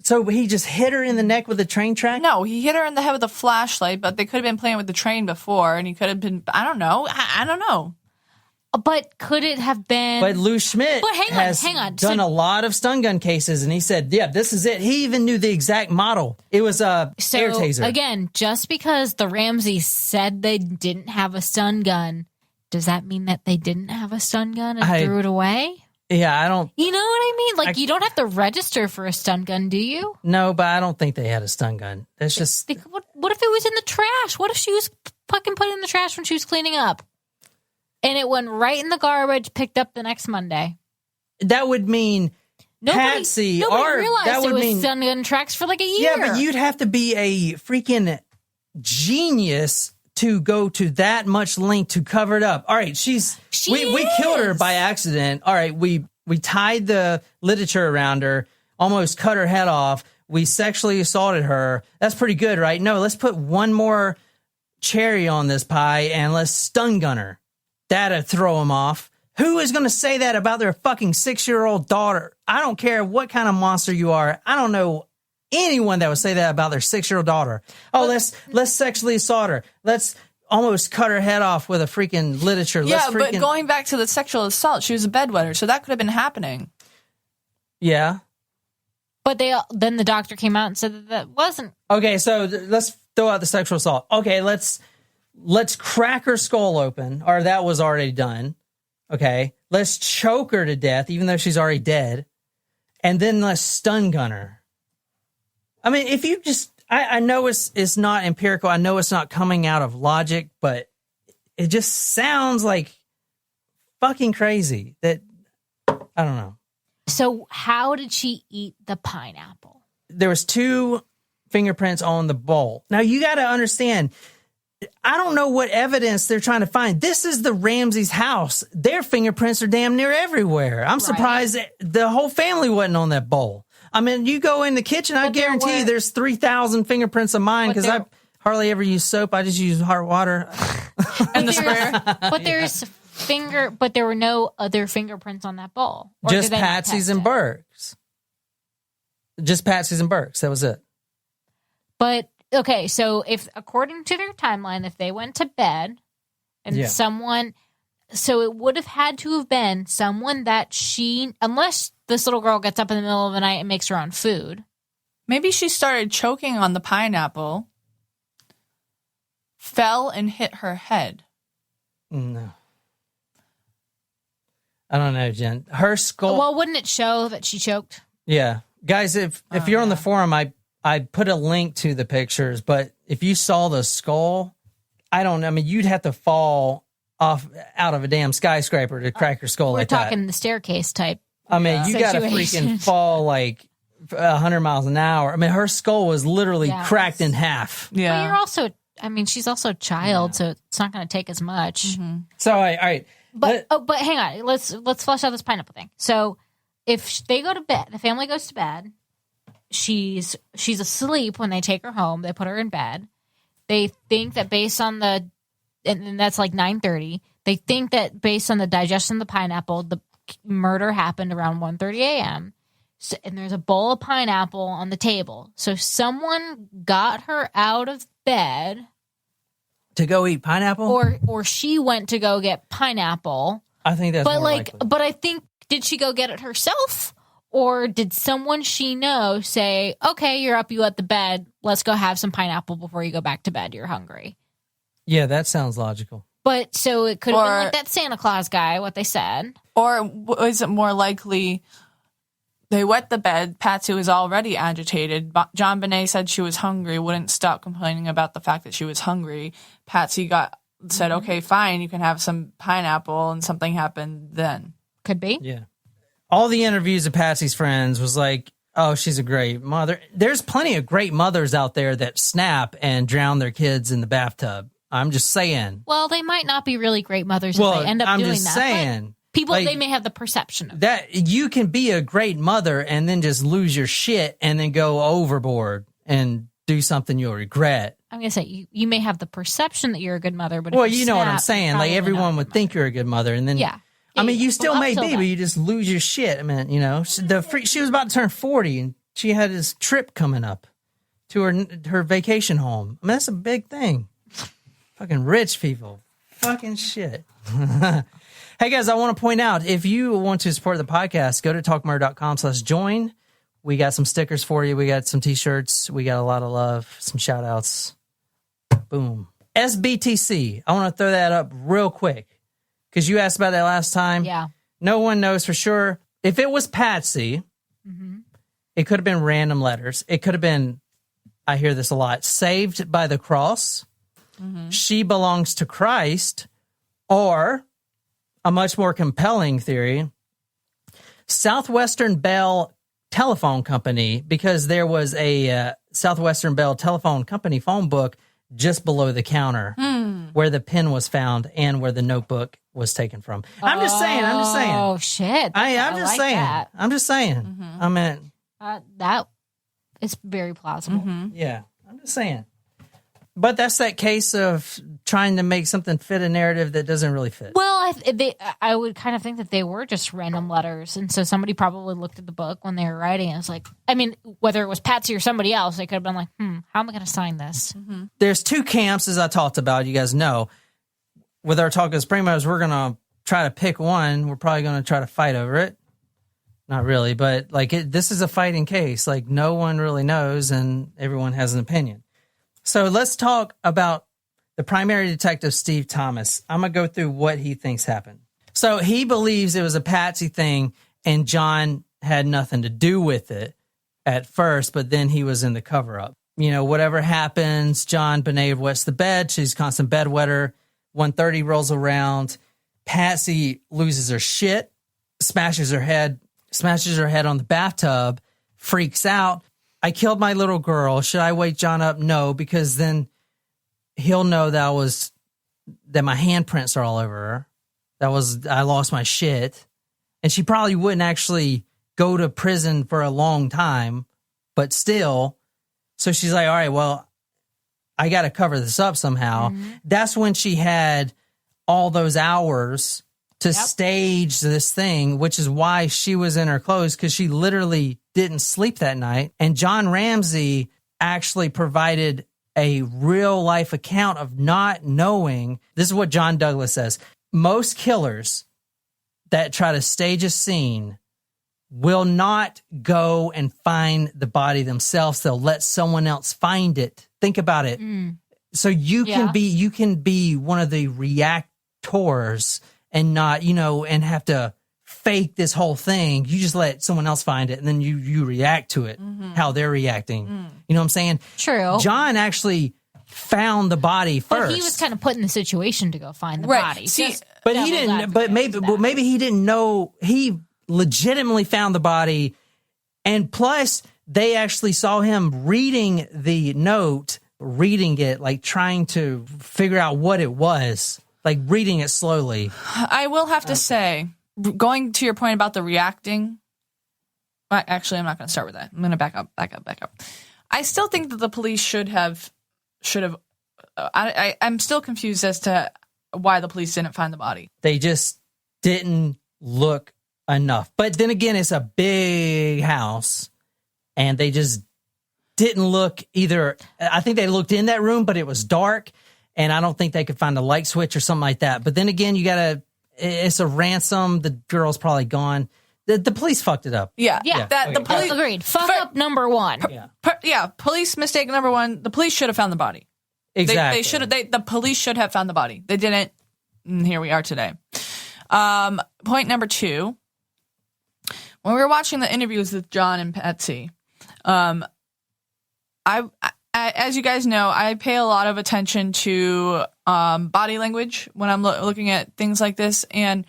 So he just hit her in the neck with a train track? No, he hit her in the head with a flashlight, but they could have been playing with the train before, and he could have been, I don't know. I don't know. But could it have been? But Lou Schmidt has hang on. done a lot of stun gun cases, and he said, yeah, this is it. He even knew the exact model. It was a air taser. Again, just because the Ramseys said they didn't have a stun gun, does that mean that they didn't have a stun gun and threw it away? Yeah, I don't. You know what I mean? Like, you don't have to register for a stun gun, do you? No, but I don't think they had a stun gun. That's just. What if it was in the trash? What if she was fucking put it in the trash when she was cleaning up? And it went right in the garbage, picked up the next Monday. That would mean Patsy nobody realized that would it was mean stun gun tracks for like a year. Yeah, but you'd have to be a freaking genius to go to that much length to cover it up. All right, we killed her by accident. All right, we tied the literature around her, almost cut her head off. We sexually assaulted her. That's pretty good, right? No, let's put one more cherry on this pie and let's stun gun her. That'll throw them off. Who is going to say that about their fucking 6-year-old daughter? I don't care what kind of monster you are. I don't know anyone that would say that about their 6-year-old daughter. Oh, let's sexually assault her. Let's almost cut her head off with a freaking literature. Yeah, but going back to the sexual assault, she was a bedwetter, so that could have been happening. Yeah. But then the doctor came out and said that wasn't. Okay, so let's throw out the sexual assault. Okay, let's crack her skull open, or that was already done. Okay, let's choke her to death, even though she's already dead, and then let's stun gun her. I mean, if you just, I know it's not empirical. I know it's not coming out of logic, but it just sounds like fucking crazy. That I don't know. So how did she eat the pineapple? There was 2 fingerprints on the bowl. Now you got to understand, I don't know what evidence they're trying to find. This is the Ramsey's house. Their fingerprints are damn near everywhere. I'm surprised that the whole family wasn't on that bowl. I mean, you go in the kitchen, I guarantee you there's 3,000 fingerprints of mine because I hardly ever use soap. I just use hot water. And the sprayer. But there were no other fingerprints on that bowl. Just Patsy's and Burke's. Just Patsy's and Burke's. That was it. But, okay, so if, according to their timeline, if they went to bed and someone, so it would have had to have been someone that unless this little girl gets up in the middle of the night and makes her own food. Maybe she started choking on the pineapple, fell and hit her head. No. I don't know, Jen. Her skull. Well, wouldn't it show that she choked? Yeah. Guys, if you're on the forum, I put a link to the pictures, but if you saw the skull, I mean, you'd have to fall off out of a damn skyscraper to crack your skull like that. We're talking the staircase type. I mean, you got to freaking fall like 100 miles an hour. I mean, her skull was literally cracked in half. Yeah. Well, you're also, I mean, she's also a child, so it's not going to take as much. Mm-hmm. So, all right. But hang on, let's flesh out this pineapple thing. So, if they go to bed, the family goes to bed. She's asleep when they take her home. They put her in bed. They think that based on and that's like 9:30. They think that based on the digestion of the pineapple, the murder happened around 1:30 a.m. So, and there's a bowl of pineapple on the table. So someone got her out of bed to go eat pineapple, or she went to go get pineapple. I think that's more likely. But I think, did she go get it herself? Or did someone she knows say, okay, you're up, you at the bed, let's go have some pineapple before you go back to bed, you're hungry? Yeah, that sounds logical. But so it could have been like that Santa Claus guy, what they said. Or is it more likely they wet the bed, Patsy was already agitated, JonBenet said she was hungry, wouldn't stop complaining about the fact that she was hungry. Patsy said, okay, fine, you can have some pineapple, and something happened then. Could be. Yeah. All the interviews of Patsy's friends was like, oh, she's a great mother. There's plenty of great mothers out there that snap and drown their kids in the bathtub. I'm just saying. Well, they might not be really great mothers if they end up doing that. I'm just saying. People, they may have the perception of that. You can be a great mother and then just lose your shit and then go overboard and do something you'll regret. I'm going to say, you may have the perception that you're a good mother, but well, if you know what I'm saying. Like, everyone would think you're a good mother, and then I mean, you still may be, but you just lose your shit. I mean, you know, she was about to turn 40, and she had this trip coming up to her vacation home. I mean, that's a big thing. Fucking rich people. Fucking shit. Hey, guys, I want to point out, if you want to support the podcast, go to talkmurder.com/join. We got some stickers for you. We got some T-shirts. We got a lot of love, some shout-outs. Boom. SBTC. I want to throw that up real quick because you asked about that last time. Yeah. No one knows for sure. If it was Patsy, it could have been random letters. It could have been, I hear this a lot, saved by the cross, she belongs to Christ, or a much more compelling theory, Southwestern Bell Telephone Company, because there was a Southwestern Bell Telephone Company phone book just below the counter where the pen was found and where the notebook was taken from. I'm just saying. Oh, shit. I'm just saying. That. I'm just saying. I mean, that is very plausible. Yeah, I'm just saying. But that's that case of trying to make something fit a narrative that doesn't really fit. Well, I would kind of think that they were just random letters, and so somebody probably looked at the book when they were writing and was like, I mean, whether it was Patsy or somebody else, they could have been like, how am I going to sign this? Mm-hmm. There's two camps, as I talked about. You guys know, with our Talk as Primos, we're going to try to pick one. We're probably going to try to fight over it. Not really, but like this is a fighting case. Like no one really knows, and everyone has an opinion. So let's talk about the primary detective, Steve Thomas. I'm going to go through what he thinks happened. So he believes it was a Patsy thing, and John had nothing to do with it at first, but then he was in the cover-up. You know, whatever happens, JonBenet wets the bed. She's constant bedwetter. 1:30 rolls around. Patsy loses her shit, smashes her head on the bathtub, freaks out. I killed my little girl. Should I wake John up? No, because then he'll know that my handprints are all over her. I lost my shit. And she probably wouldn't actually go to prison for a long time, but still. So she's like, all right, well, I got to cover this up somehow. Mm-hmm. That's when she had all those hours to stage this thing, which is why she was in her clothes, because she literally didn't sleep that night. And John Ramsey actually provided a real life account of not knowing. This is what John Douglas says. Most killers that try to stage a scene will not go and find the body themselves. They'll let someone else find it. Think about it. So you can be one of the reactors and not, and have to fake this whole thing. You just let someone else find it, and then you react to it, how they're reacting. You know what I'm saying? True. John actually found the body first. But he was kind of put in the situation to go find the body. See, but he didn't. But maybe he didn't know. He legitimately found the body, and plus they actually saw him reading the note, reading it, like trying to figure out what it was, like reading it slowly. I will have to say, going to your point about the reacting, actually, I'm not going to start with that. I'm going to back up. I still think that the police should have. I'm still confused as to why the police didn't find the body. They just didn't look enough. But then again, it's a big house, and they just didn't look either. I think they looked in that room, but it was dark, and I don't think they could find a light switch or something like that. But then again, it's a ransom. The girl's probably gone. The police fucked it up. Yeah. Okay. The police agreed. Fuck up number one. Police mistake number one. The police should have found the body. Exactly. The police should have found the body. They didn't. And here we are today. Point number two. When we were watching the interviews with John and Patsy, I as you guys know, I pay a lot of attention to body language when I'm looking at things like this. And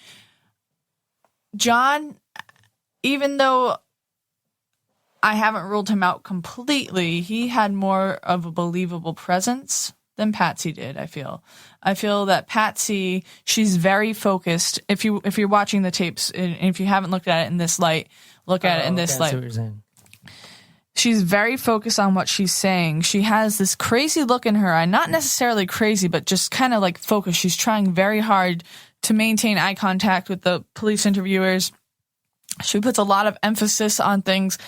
John, even though I haven't ruled him out completely, he had more of a believable presence than Patsy did, I feel. I feel that Patsy, she's very focused. If you're watching the tapes, and if you haven't looked at it in this light, look at it in this light. She's very focused on what she's saying. She has this crazy look in her eye, not necessarily crazy, but just kind of like focused. She's trying very hard to maintain eye contact with the police interviewers. She puts a lot of emphasis on things.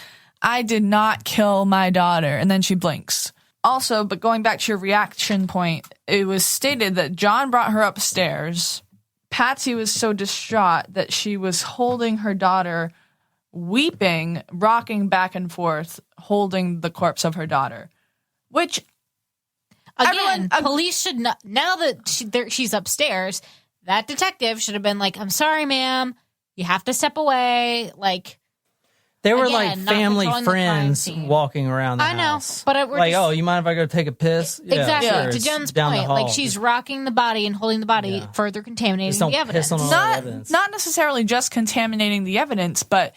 I did not kill my daughter. And then she blinks. Also, but going back to your reaction point, it was stated that John brought her upstairs. Patsy was so distraught that she was holding her daughter, weeping, rocking back and forth, holding the corpse of her daughter. Which, again, police should not, now that she's upstairs, that detective should have been like, I'm sorry, ma'am, you have to step away. Like, they were again, like family friends walking around the house. But we're like, just, oh, you mind if I go take a piss? Exactly. Yeah, sure. To Jen's down the point, hall. like she's rocking the body and holding the body, further contaminating the evidence. Piss on all the evidence. Not necessarily just contaminating the evidence, but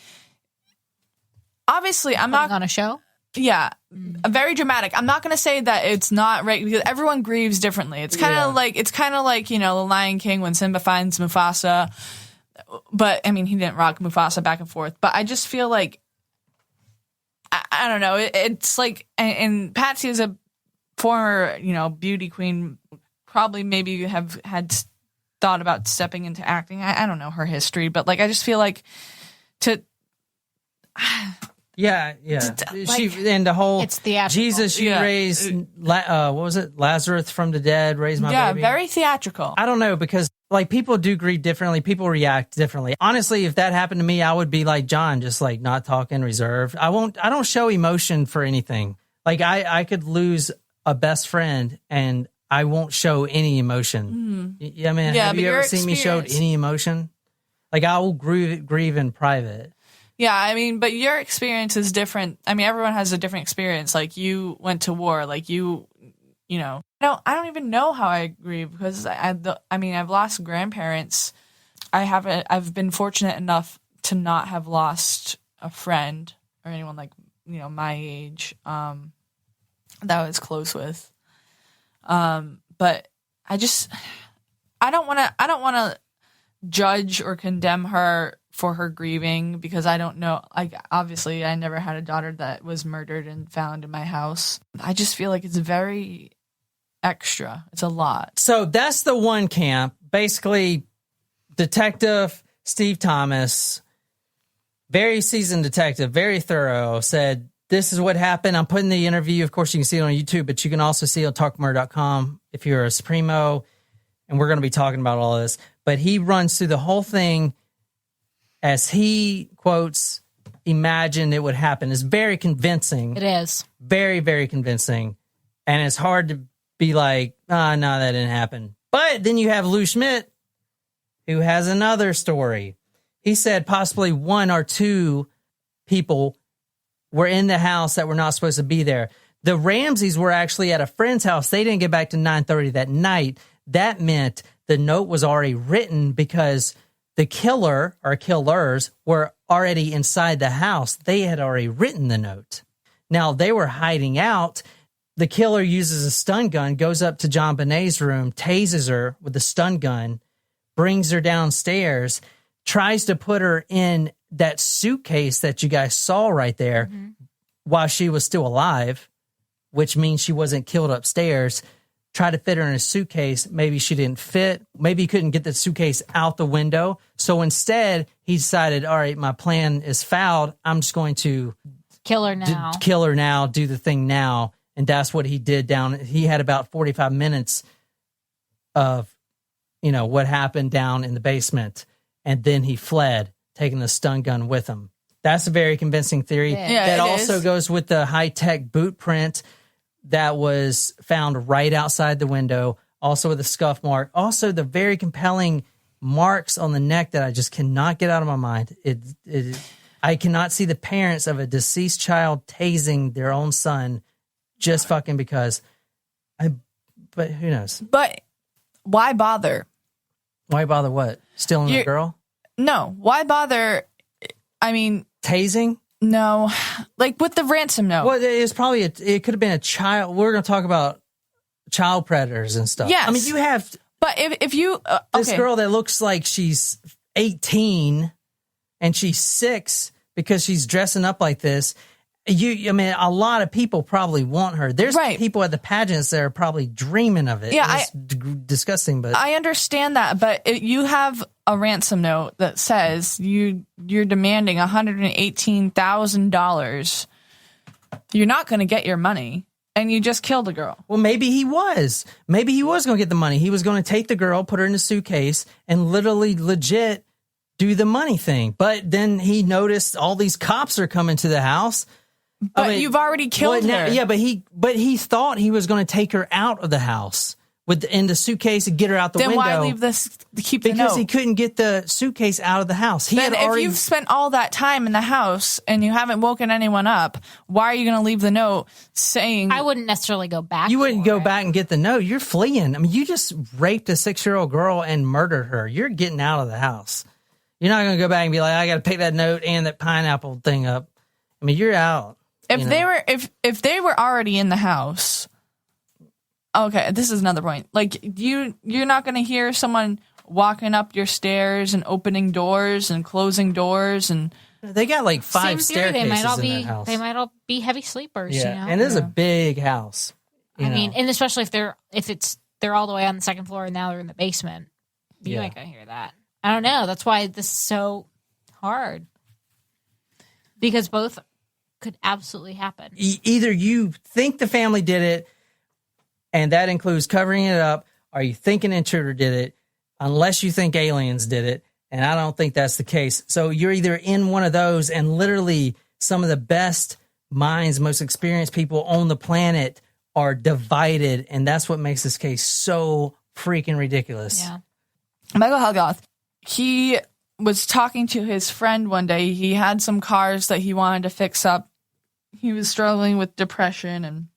obviously I'm not on a show. Yeah, very dramatic. I'm not going to say that it's not right, because everyone grieves differently. It's kind of like the Lion King when Simba finds Mufasa. But I mean, he didn't rock Mufasa back and forth. But I just feel like I don't know. It's like, and Patsy is a former, beauty queen. Probably maybe have had thought about stepping into acting. I don't know her history, but like I just feel like to Yeah. She and the whole It's theatrical. Jesus, you raised what was it? Lazarus from the dead, raised my baby. very theatrical. I don't know, because like people do grieve differently. People react differently. Honestly, if that happened to me, I would be like John, just like not talking, reserved. I don't show emotion for anything. Like I could lose a best friend and I won't show any emotion. Yeah, man. Have you ever seen me show any emotion? Like I will grieve in private. Yeah, I mean, but your experience is different. I mean, everyone has a different experience. Like you went to war, like you know. I don't even know how I grieve because I've lost grandparents. I've been fortunate enough to not have lost a friend or anyone like, my age that I was close with. But I don't want to judge or condemn her for her grieving because I don't know. Like, obviously, I never had a daughter that was murdered and found in my house. I just feel like it's very extra. It's a lot. So that's the one camp. Basically, Detective Steve Thomas, very seasoned detective, very thorough, said, this is what happened. I'm putting the interview. Of course, you can see it on YouTube, but you can also see it on talkmurder.com if you're a Supremo, and we're going to be talking about all of this. But he runs through the whole thing as he quotes, imagined it would happen. It's very convincing. It is. Very, very convincing. And it's hard to be like, no, that didn't happen. But then you have Lou Schmidt, who has another story. He said possibly one or two people were in the house that were not supposed to be there. The Ramseys were actually at a friend's house. They didn't get back to 9:30 that night. That meant the note was already written because the killer or killers were already inside the house. They had already written the note. Now, they were hiding out. The killer uses a stun gun, goes up to JonBenet's room, tases her with a stun gun, brings her downstairs, tries to put her in that suitcase that you guys saw right there while she was still alive, which means she wasn't killed upstairs. Try to fit her in a suitcase. Maybe she didn't fit. Maybe he couldn't get the suitcase out the window. So instead, he decided, all right, my plan is fouled. I'm just going to Kill her now. do the thing now. And that's what he did he had about 45 minutes of, what happened down in the basement. And then he fled, taking the stun gun with him. That's a very convincing theory. Yeah, that also goes with the high-tech boot print that was found right outside the window, also with a scuff mark. Also, the very compelling marks on the neck that I just cannot get out of my mind. I cannot see the parents of a deceased child tasing their own son just fucking because. But who knows? But why bother? Why bother what? Stealing a girl? No. Why bother? I mean... Tasing? No, like with the ransom note. Well, it could have been a child. We're going to talk about child predators and stuff. Yes. I mean, you have. But if you this girl that looks like she's 18 and she's 6 because she's dressing up like this. A lot of people probably want her. There's people at the pageants that are probably dreaming of it. Yeah, it's disgusting, but I understand that. But you have a ransom note that says you're demanding $118,000. You're not going to get your money, and you just killed a girl. Well, maybe he was. Maybe he was going to get the money. He was going to take the girl, put her in a suitcase, and literally legit do the money thing. But then he noticed all these cops are coming to the house. But you've already killed her. Yeah, but he thought he was going to take her out of the house in the suitcase and get her out the window. Then why leave this? Keep the note. Because he couldn't get the suitcase out of the house. If you've spent all that time in the house and you haven't woken anyone up, why are you going to leave the note saying? I wouldn't necessarily go back. You wouldn't go back and get the note. You're fleeing. I mean, you just raped a 6-year-old girl and murdered her. You're getting out of the house. You're not going to go back and be like, I got to pick that note and that pineapple thing up. I mean, you're out. If they were already in the house, okay, this is another point. Like you're not going to hear someone walking up your stairs and opening doors and closing doors, and they got like 5 staircases in that house. They might all be heavy sleepers. Yeah, and this is a big house. I mean, and especially if they're all the way on the second floor and now they're in the basement. You ain't gonna hear that. I don't know. That's why this is so hard. Because both could absolutely happen. Either you think the family did it, and that includes covering it up, or you think an intruder did it, unless you think aliens did it. And I don't think that's the case. So you're either in one of those, and literally some of the best minds, most experienced people on the planet are divided. And that's what makes this case so freaking ridiculous. Yeah. Michael Helgoth, he was talking to his friend one day. He had some cars that he wanted to fix up. He was struggling with depression, and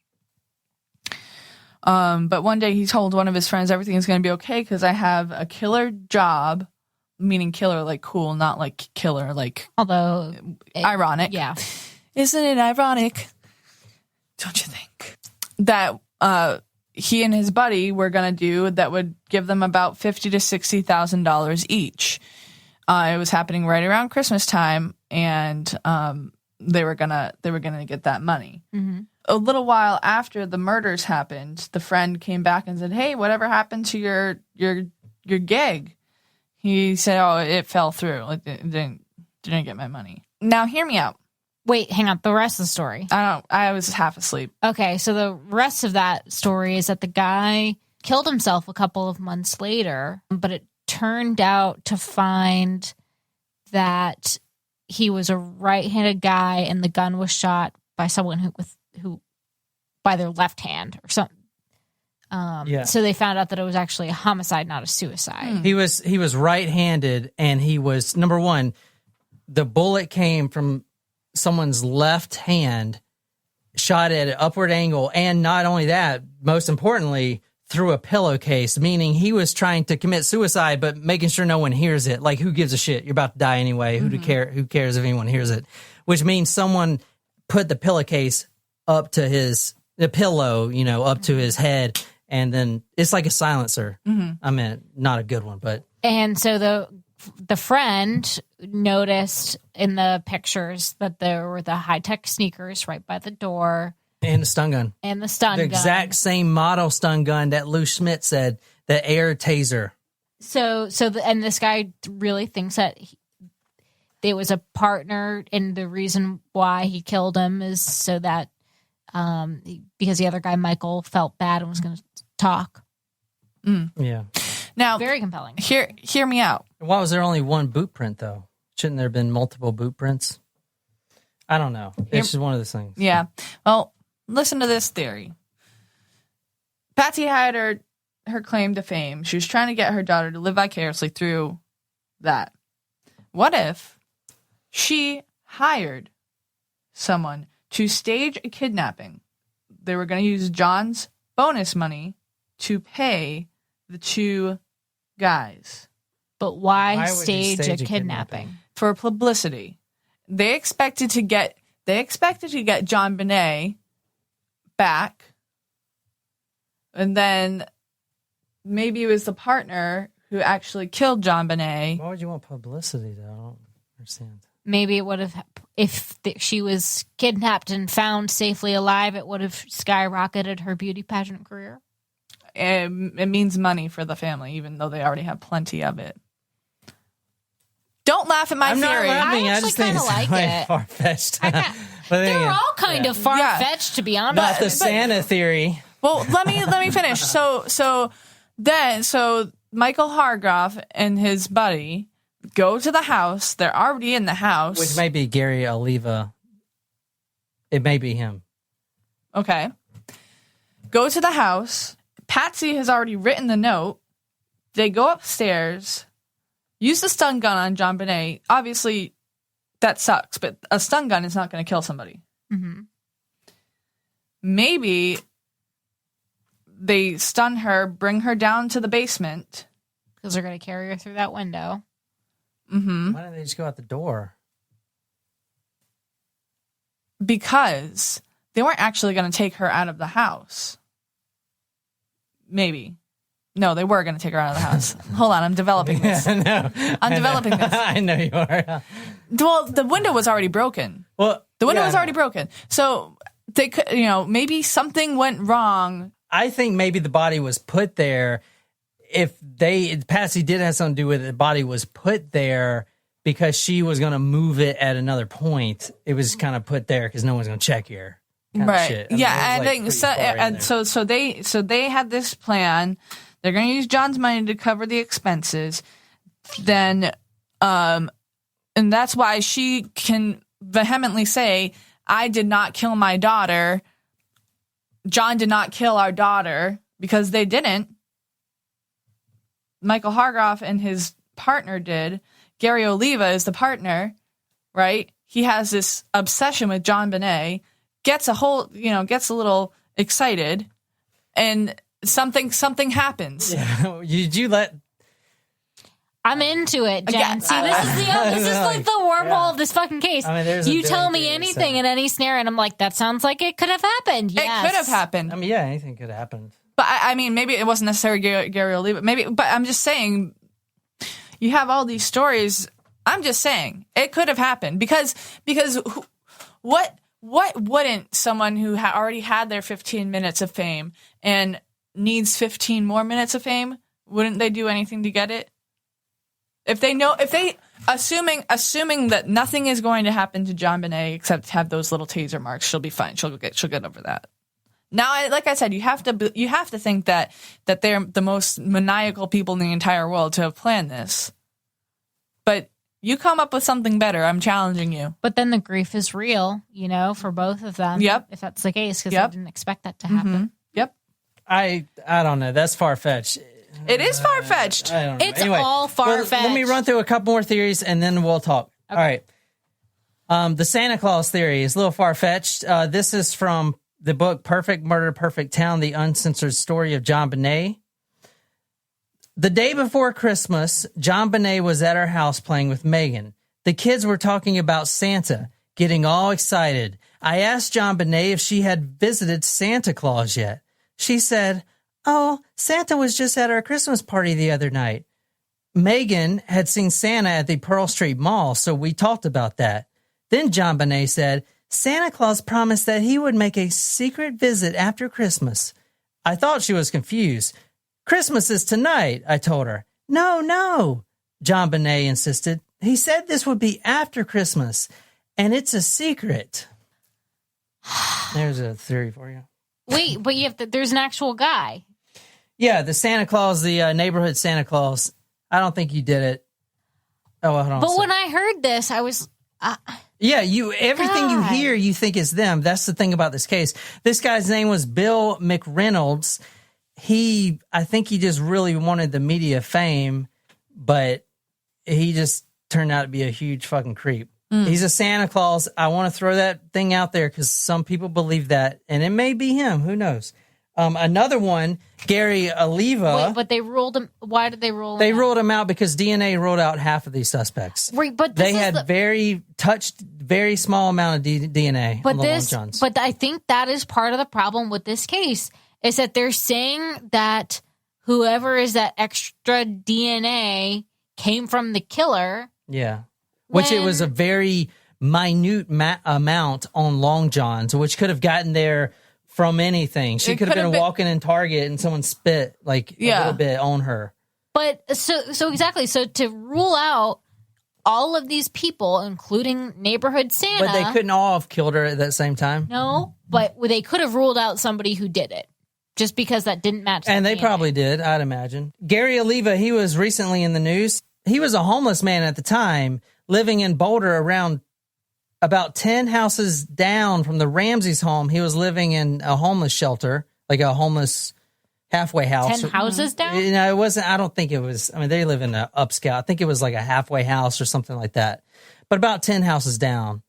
but one day he told one of his friends, everything is going to be okay because I have a killer job, meaning killer like cool, not like killer like Although ironic. Yeah. Isn't it ironic? Don't you think? That he and his buddy were going to do that would give them about $50,000 to $60,000 each. It was happening right around Christmas time, and they were gonna get that money. Mm-hmm. A little while after the murders happened, the friend came back and said, "Hey, whatever happened to your gig?" He said, "Oh, it fell through. It didn't get my money." Now, hear me out. Wait, hang on. The rest of the story. I was half asleep. Okay, so the rest of that story is that the guy killed himself a couple of months later, but it turned out to find that he was a right-handed guy, and the gun was shot by someone who by their left hand or something. So they found out that it was actually a homicide, not a suicide. He was right-handed, and he was, number one, the bullet came from someone's left hand, shot at an upward angle, and not only that, most importantly, through a pillowcase, meaning he was trying to commit suicide, but making sure no one hears it. Like, who gives a shit? You're about to die anyway. Who cares if anyone hears it? Which means someone put the pillowcase up to the pillow, up to his head, and then it's like a silencer. I mean, not a good one, but. And so the friend noticed in the pictures that there were the high-tech sneakers right by the door. And the stun gun. The exact same model stun gun that Lou Schmidt said, the air taser. And this guy really thinks that there was a partner, and the reason why he killed him is so that because the other guy, Michael, felt bad and was going to talk. Yeah. Now, very compelling. Hear me out. Why was there only one boot print, though? Shouldn't there have been multiple boot prints? I don't know. It's just one of those things. Yeah. Well, listen to this theory. Patsy had her claim to fame. She was trying to get her daughter to live vicariously through that. What if she hired someone to stage a kidnapping? They were going to use John's bonus money to pay the two guys. But why stage a kidnapping? For publicity. They expected to get JonBenet back, and then maybe it was the partner who actually killed JonBenet. Why would you want publicity, though? I don't understand. Maybe it would have, if she was kidnapped and found safely alive, it would have skyrocketed her beauty pageant career. It means money for the family, even though they already have plenty of it. Don't laugh at my I'm theory. Not laughing. I just actually think kind of like it. Far-fetched. They're all kind of far-fetched, to be honest. Not the Santa theory. Well, let me finish. So Michael Hargroff and his buddy go to the house. They're already in the house. Which may be Gary Oliva. It may be him. Okay. Go to the house. Patsy has already written the note. They go upstairs. Use the stun gun on JonBenet. Obviously, that sucks, but a stun gun is not going to kill somebody. Mm-hmm. Maybe they stun her, bring her down to the basement. Because they're going to carry her through that window. Mm-hmm. Why don't they just go out the door? Because they weren't actually going to take her out of the house. Maybe. No, they were going to take her out of the house. Hold on, I'm developing this. No, I'm developing this. I know you are. Well, the window was already broken. Well, the window was already broken. So they could, maybe something went wrong. I think maybe the body was put there Patsy did have something to do with it, the body was put there because she was going to move it at another point. It was kind of put there because no one's going to check here. Right. I think so. And so they had this plan. They're going to use John's money to cover the expenses. Then, and that's why she can vehemently say, I did not kill my daughter. John did not kill our daughter, because they didn't. Michael Hargroff and his partner did. Gary Oliva is the partner, right? He has this obsession with JonBenet, gets a little excited, and something happens. Yeah. Did you let... I'm into it, Jen. See, this is like the wormhole of this fucking case. I mean, you tell me anything in any scenario, and I'm like, that sounds like it could have happened. Yes. It could have happened. I mean, yeah, anything could have happened. But I mean, maybe it wasn't necessarily Gary Oliva. But I'm just saying, you have all these stories. I'm just saying it could have happened because what wouldn't someone who already had their 15 minutes of fame and needs 15 more minutes of fame, wouldn't they do anything to get it? Assuming that nothing is going to happen to JonBenet except have those little taser marks, she'll be fine. She'll get over that. Now, like I said, you have to think that they're the most maniacal people in the entire world to have planned this. But you come up with something better. I'm challenging you. But then the grief is real, for both of them. Yep. If that's the case, because I didn't expect that to happen. Mm-hmm. Yep. I don't know. That's far-fetched. It is far-fetched. I don't know. It's Anyway, all far-fetched. Let me run through a couple more theories, and then we'll talk. Okay. All right. The Santa Claus theory is a little far-fetched. This is from the book Perfect Murder, Perfect Town, The Uncensored Story of JonBenet. The day before Christmas, JonBenet was at our house playing with Megan. The kids were talking about Santa, getting all excited. I asked JonBenet if she had visited Santa Claus yet. She said, "Oh, Santa was just at our Christmas party the other night." Megan had seen Santa at the Pearl Street Mall, so we talked about that. Then JonBenet said, "Santa Claus promised that he would make a secret visit after Christmas." I thought she was confused. "Christmas is tonight," I told her. No, JonBenet insisted. "He said this would be after Christmas, and it's a secret." There's a theory for you. Wait, but there's an actual guy. Yeah, the Santa Claus, the neighborhood Santa Claus. I don't think you did it. Oh, hold on. But when I heard this, I was... Yeah, everything you hear, you think is them. That's the thing about this case. This guy's name was Bill McReynolds. I think he just really wanted the media fame, but he just turned out to be a huge fucking creep. He's a Santa Claus. I want to throw that thing out there because some people believe that, and it may be him. Who knows? Another one, Gary Oliva. Wait, but they ruled him. Why did they rule him? They ruled him out because DNA ruled out half of these suspects. Right, but they had very small amount of DNA. But on the Long Johns. But I think that is part of the problem with this case is that they're saying that whoever is that extra DNA came from the killer. Yeah, which it was a very minute amount on Long Johns, which could have gotten there from anything. She could have been walking in Target and someone spit a little bit on her. But so exactly. So to rule out all of these people, including neighborhood Santa. But they couldn't all have killed her at that same time. No, but they could have ruled out somebody who did it just because that didn't match. And they DNA. probably did, I'd imagine. Gary Oliva, he was recently in the news. He was a homeless man at the time, living in Boulder around about 10 houses down from the Ramsey's home. He was living in a homeless shelter, like a homeless halfway house. 10 houses down? It wasn't, I don't think it was, I mean, they live in an upscale. I think it was like a halfway house or something like that. But about 10 houses down.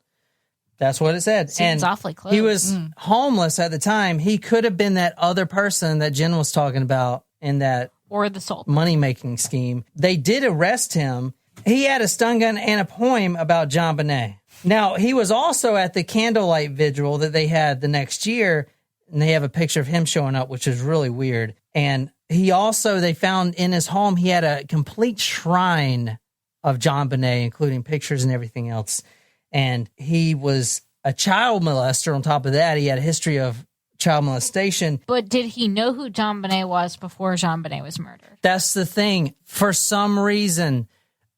That's what it said. Seems awfully close. He was homeless at the time. He could have been that other person that Jen was talking about in that or the soul money-making scheme. They did arrest him. He had a stun gun and a poem about JonBenet. Now, he was also at the candlelight vigil that they had the next year, and they have a picture of him showing up, which is really weird. And he also, they found in his home, he had a complete shrine of JonBenet, including pictures and everything else. And he was a child molester on top of that. He had a history of child molestation. But did he know who JonBenet was before JonBenet was murdered? That's the thing. For some reason,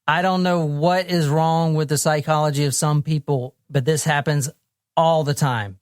I don't know what is wrong with the psychology of some people, but this happens all the time.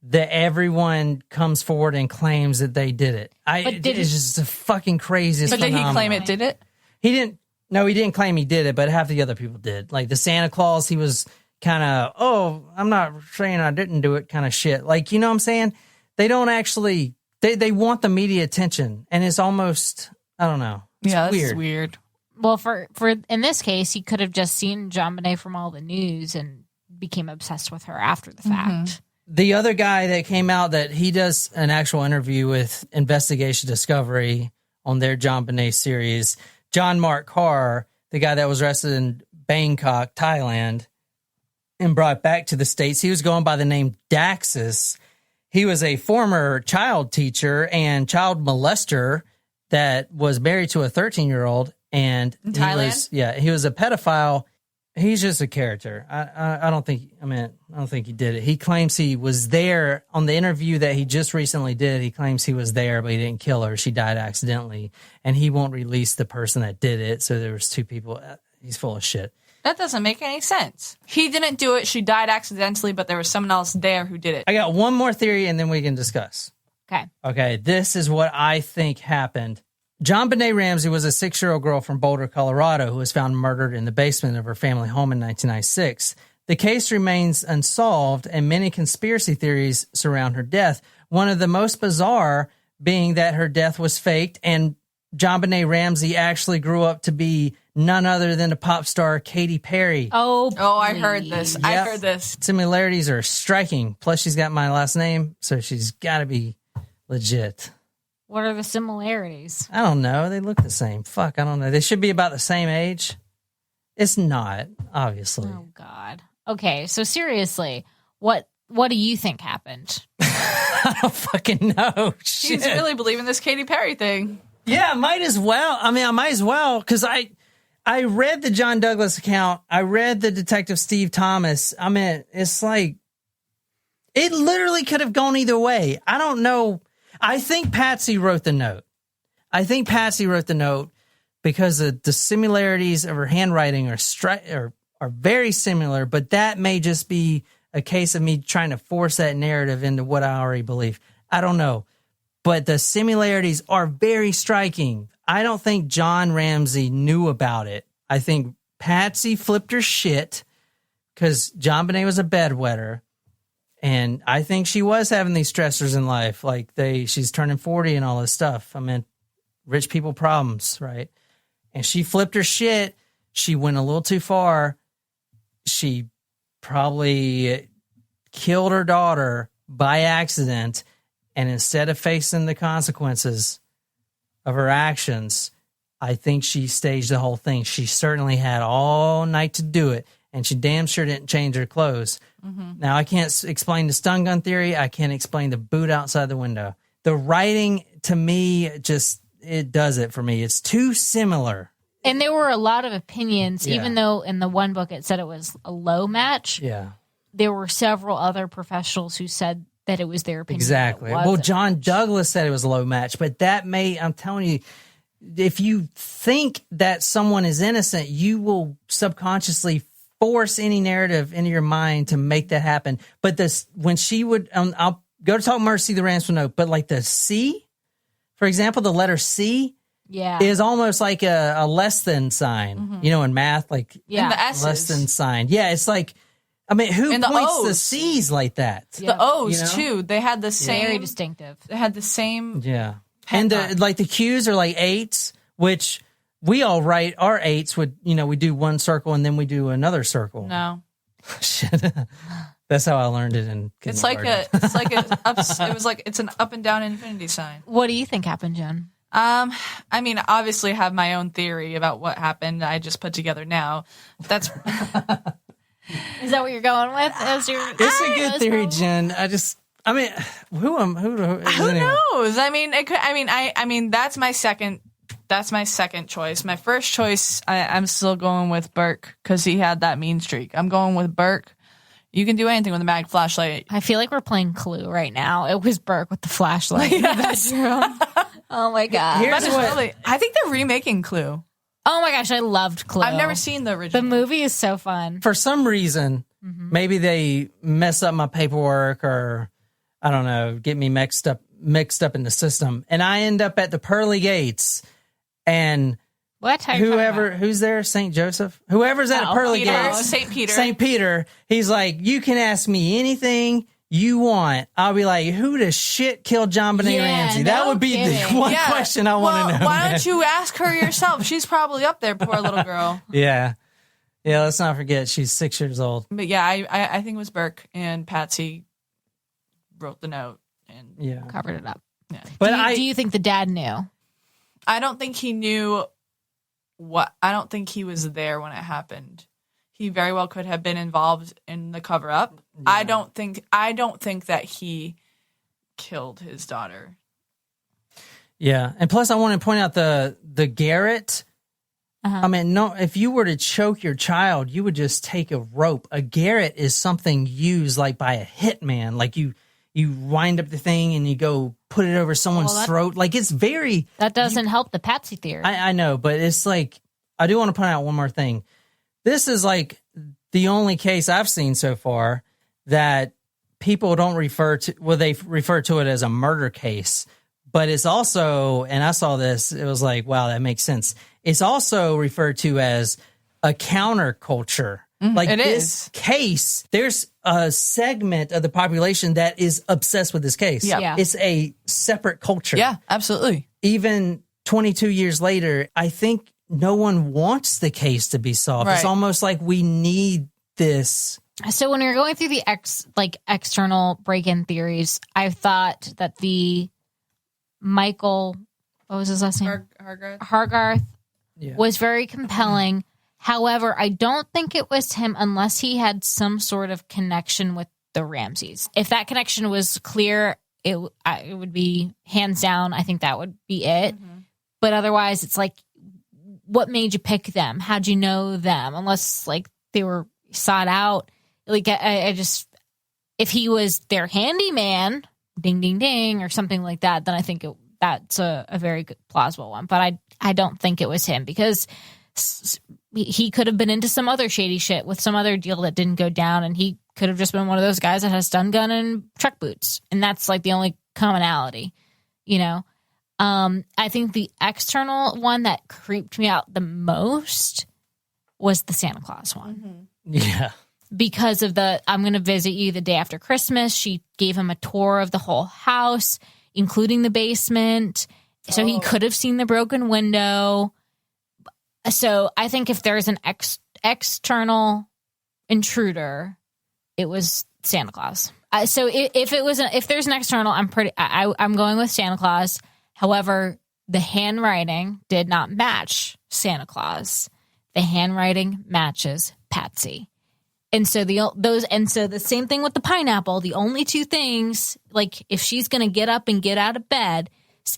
That everyone comes forward and claims that they did it. It's just the fucking craziest But did phenomenon. he claim it did it? He didn't. No, he didn't claim he did it, but half the other people did. Like the Santa Claus, he was kind of, oh, I'm not saying I didn't do it kind of shit. Like, you know what I'm saying? They don't actually, they want the media attention. And it's almost, I don't know. It's Yeah, that's weird. weird. Well, for in this case, he could have just seen JonBenet from all the news and became obsessed with her after the fact. The other guy that came out that he does an actual interview with Investigation Discovery on their JonBenet series, John Mark Carr, the guy that was arrested in Bangkok, Thailand, and brought back to the States. He was going by the name Daxus. He was a former child teacher and child molester that was married to a 13-year-old. And In Thailand? He was a pedophile. He's just a character. I don't think he did it. He claims he was there on the interview that he just recently did. He claims he was there, but he didn't kill her. She died accidentally, and he won't release the person that did it. So there was two people. He's full of shit. That doesn't make any sense. He didn't do it. She died accidentally, but there was someone else there who did it. I got one more theory, and then we can discuss. Okay, this is what I think happened. JonBenet Ramsey was a 6-year-old girl from Boulder, Colorado, who was found murdered in the basement of her family home in 1996. The case remains unsolved, and many conspiracy theories surround her death. One of the most bizarre being that her death was faked, and JonBenet Ramsey actually grew up to be none other than the pop star Katy Perry. Oh, I heard this. I Yep. heard this. Similarities are striking. Plus, she's got my last name, so she's got to be legit. what are the similarities? I don't know. They look the same. Fuck, I don't know. They should be about the same age. It's not, obviously. Oh God. Okay, so seriously, what do you think happened? I don't fucking know. She's Shit. really believing this Katy Perry thing. Yeah, might as well. I might as well, because I read the John Douglas account. I read the Detective Steve Thomas. It's like, it literally could have gone either way. I don't know. I think Patsy wrote the note. Because the similarities of her handwriting are very similar, but that may just be a case of me trying to force that narrative into what I already believe. I don't know. But the similarities are very striking. I don't think John Ramsey knew about it. I think Patsy flipped her shit because JonBenet was a bedwetter. And I think she was having these stressors in life. Like she's turning 40 and all this stuff. Rich people problems, right? And she flipped her shit. She went a little too far. She probably killed her daughter by accident. And instead of facing the consequences of her actions, I think she staged the whole thing. She certainly had all night to do it. And she damn sure didn't change her clothes. Mm-hmm. Now, I can't explain the stun gun theory. I can't explain the boot outside the window. The writing, to me, it does it for me. It's too similar. And there were a lot of opinions, Yeah. even though in the one book it said it was a low match. Yeah. There were several other professionals who said that it was their opinion. Exactly. That it Well, wasn't. John Douglas said it was a low match, but I'm telling you, if you think that someone is innocent, you will subconsciously force any narrative into your mind to make that happen. But when she would, I'll go to Talk Mercy, the ransom note, but like the C, for example, the letter C is almost like a less than sign, in math, like And the S's. less than sign. Yeah, it's like, who And the points the O's. C's like that? The O's, You know? too. They had the same. Very distinctive. They had the same. Yeah. Pen And time. the Q's are like 8s, which we all write our 8s with, we do one circle and then we do another circle. No. Shit. That's how I learned it in It's like it's an up and down infinity sign. What do you think happened, Jen? Obviously I have my own theory about what happened. I just put together now. That's Is that what you're going with? It's a good theory, Jen. Who knows? That's my second. That's my second choice. My first choice, I'm still going with Burke because he had that mean streak. I'm going with Burke. You can do anything with a mag flashlight. I feel like we're playing Clue right now. It was Burke with the flashlight in the bedroom. Oh my god! Here's I think they're remaking Clue. Oh my gosh, I loved Clue. I've never seen the original. The movie is so fun. For some reason, maybe they mess up my paperwork, or I don't know, get me mixed up in the system, and I end up at the pearly gates, and What? who's there, St. Joseph, whoever's at a pearly gates, St. Peter, he's like, you can ask me anything you want. I'll be like, who the shit killed JonBenet Ramsey? That would be the one question I want to know. Why don't you ask her yourself? She's probably up there, poor little girl. Yeah, let's not forget she's 6 years old. But yeah, I think it was Burke and Patsy wrote the note and covered it up. Yeah. But do you think the dad knew? I don't think he knew I don't think he was there when it happened. He very well could have been involved in the cover up. Yeah. I don't think that he killed his daughter. Yeah. And plus I want to point out the Garrett. I mean, no, if you were to choke your child, you would just take a rope. A Garrett is something used like by a hitman. Like you wind up the thing and you go put it over someone's throat. Like it's very... That doesn't help the Patsy theory. I know, but it's like... I do want to point out one more thing. This is like the only case I've seen so far that people don't refer to... Well, they refer to it as a murder case. But it's also... And I saw this. It was like, wow, that makes sense. It's also referred to as a counterculture. Like this case, there's a segment of the population that is obsessed with this case. Yeah. It's a separate culture. Yeah, absolutely. Even 22 years later, I think no one wants the case to be solved. Right. It's almost like we need this. So when you're going through the external break-in theories, I thought that the Michael, what was his last name? Hargarth was very compelling. However, I don't think it was him unless he had some sort of connection with the Ramseys. If that connection was clear, it would be hands down. I think that would be it. But otherwise, it's like, what made you pick them? How'd you know them? Unless like they were sought out. Like I just, if he was their handyman, ding, ding, ding, or something like that, then I think that's a very good, plausible one. But I don't think it was him because he could have been into some other shady shit with some other deal that didn't go down, and he could have just been one of those guys that has stun gun and truck boots, and that's like the only commonality, you know. I think the external one that creeped me out the most was the Santa Claus one. Yeah, because of I'm going to visit you the day after Christmas. She gave him a tour of the whole house, including the basement, so he could have seen the broken window. So I think if there's an external intruder, it was Santa Claus. So if there's an external, I'm going with Santa Claus. However, the handwriting did not match Santa Claus. The handwriting matches Patsy. And so the same thing with the pineapple. The only two things, like if she's going to get up and get out of bed,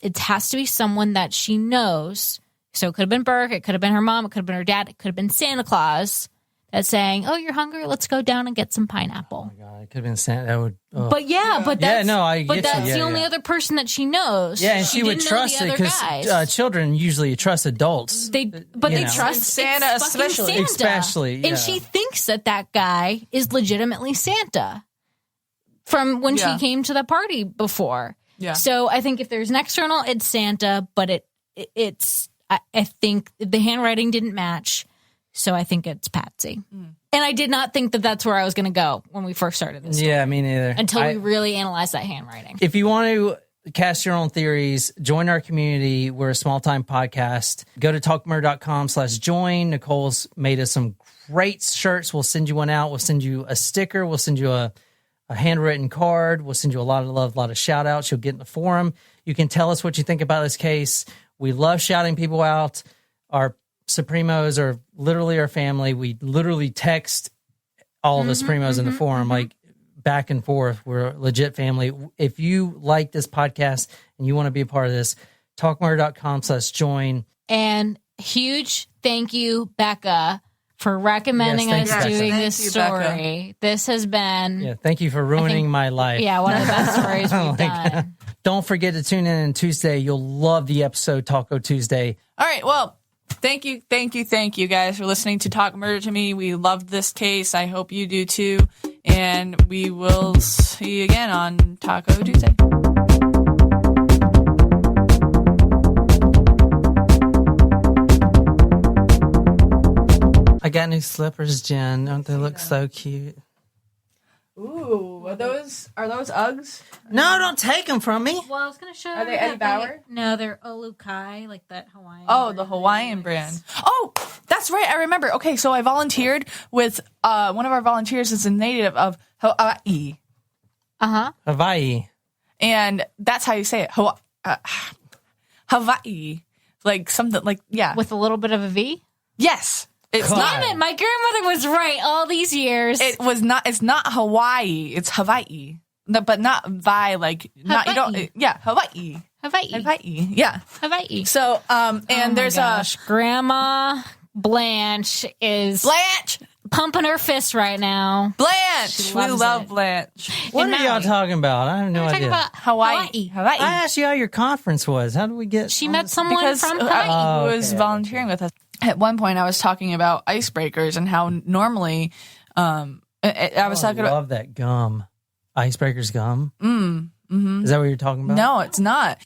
it has to be someone that she knows. So it could have been Burke, it could have been her mom, it could have been her dad, it could have been Santa Claus that's saying, "Oh, you're hungry? Let's go down and get some pineapple." Oh my God, it could have been Santa. That would. Oh. But that's the only other person that she knows. Yeah, and she would trust it because children usually trust adults. They trust Santa, especially, and she thinks that guy is legitimately Santa from when she came to the party before. Yeah. So I think if there's an external, it's Santa, but it's. I think the handwriting didn't match, so I think it's Patsy. And I did not think that that's where I was going to go when we first started this story. Yeah, me neither. Until we really analyzed that handwriting. If you want to cast your own theories, join our community. We're a small-time podcast. Go to talkmurder.com/join. Nicole's made us some great shirts. We'll send you one out. We'll send you a sticker. We'll send you a handwritten card. We'll send you a lot of love, a lot of shout-outs. You'll get in the forum. You can tell us what you think about this case. We love shouting people out. Our Supremos are literally our family. We literally text all of the Supremos in the forum, like back and forth. We're a legit family. If you like this podcast and you want to be a part of this, talkmurder.com/join. And huge thank you, Becca, for recommending Yes, us thank you, doing Becca. this Thank you, Becca. story. This has been, Yeah, thank you for ruining my life. yeah, one of the best stories Oh we've my done. God. Don't forget to tune in on Tuesday. You'll love the episode Taco Tuesday. All right. Well, thank you guys for listening to Talk Murder to Me. We loved this case. I hope you do too. And we will see you again on Taco Tuesday. I got new slippers, Jen. Don't they look so cute? Ooh, are those Uggs? No, don't take them from me. Well, I was going to show Are they you Eddie that Bauer? No, they're Olukai, like that Hawaiian. Oh, the Hawaiian brand. Oh, that's right. I remember. Okay, so I volunteered with one of our volunteers is a native of Hawaii, Hawaii. and that's how you say it. Hawaii, like something like With a little bit of a V? yes. It's God. not. Damn it, my grandmother was right all these years. It was not. It's not Hawaii. It's Hawaii. No, but not Vi. Like not you don't. Hawaii. Yeah, Hawaii. Hawaii. Yeah. Hawaii. So and Oh there's my gosh. Grandma Blanche is Blanche. pumping her fist right now. Blanche. She We loves love it. Blanche. What In are y'all Maui. talking about? I have no We're talking idea. about Hawaii. I asked you how your conference was. How did we get? She met someone Because from who Hawaii. was okay. volunteering with us. At one point, I was talking about icebreakers and how normally, I was talking I about. love that gum. Icebreakers gum. Is that what you're talking about? No, it's not.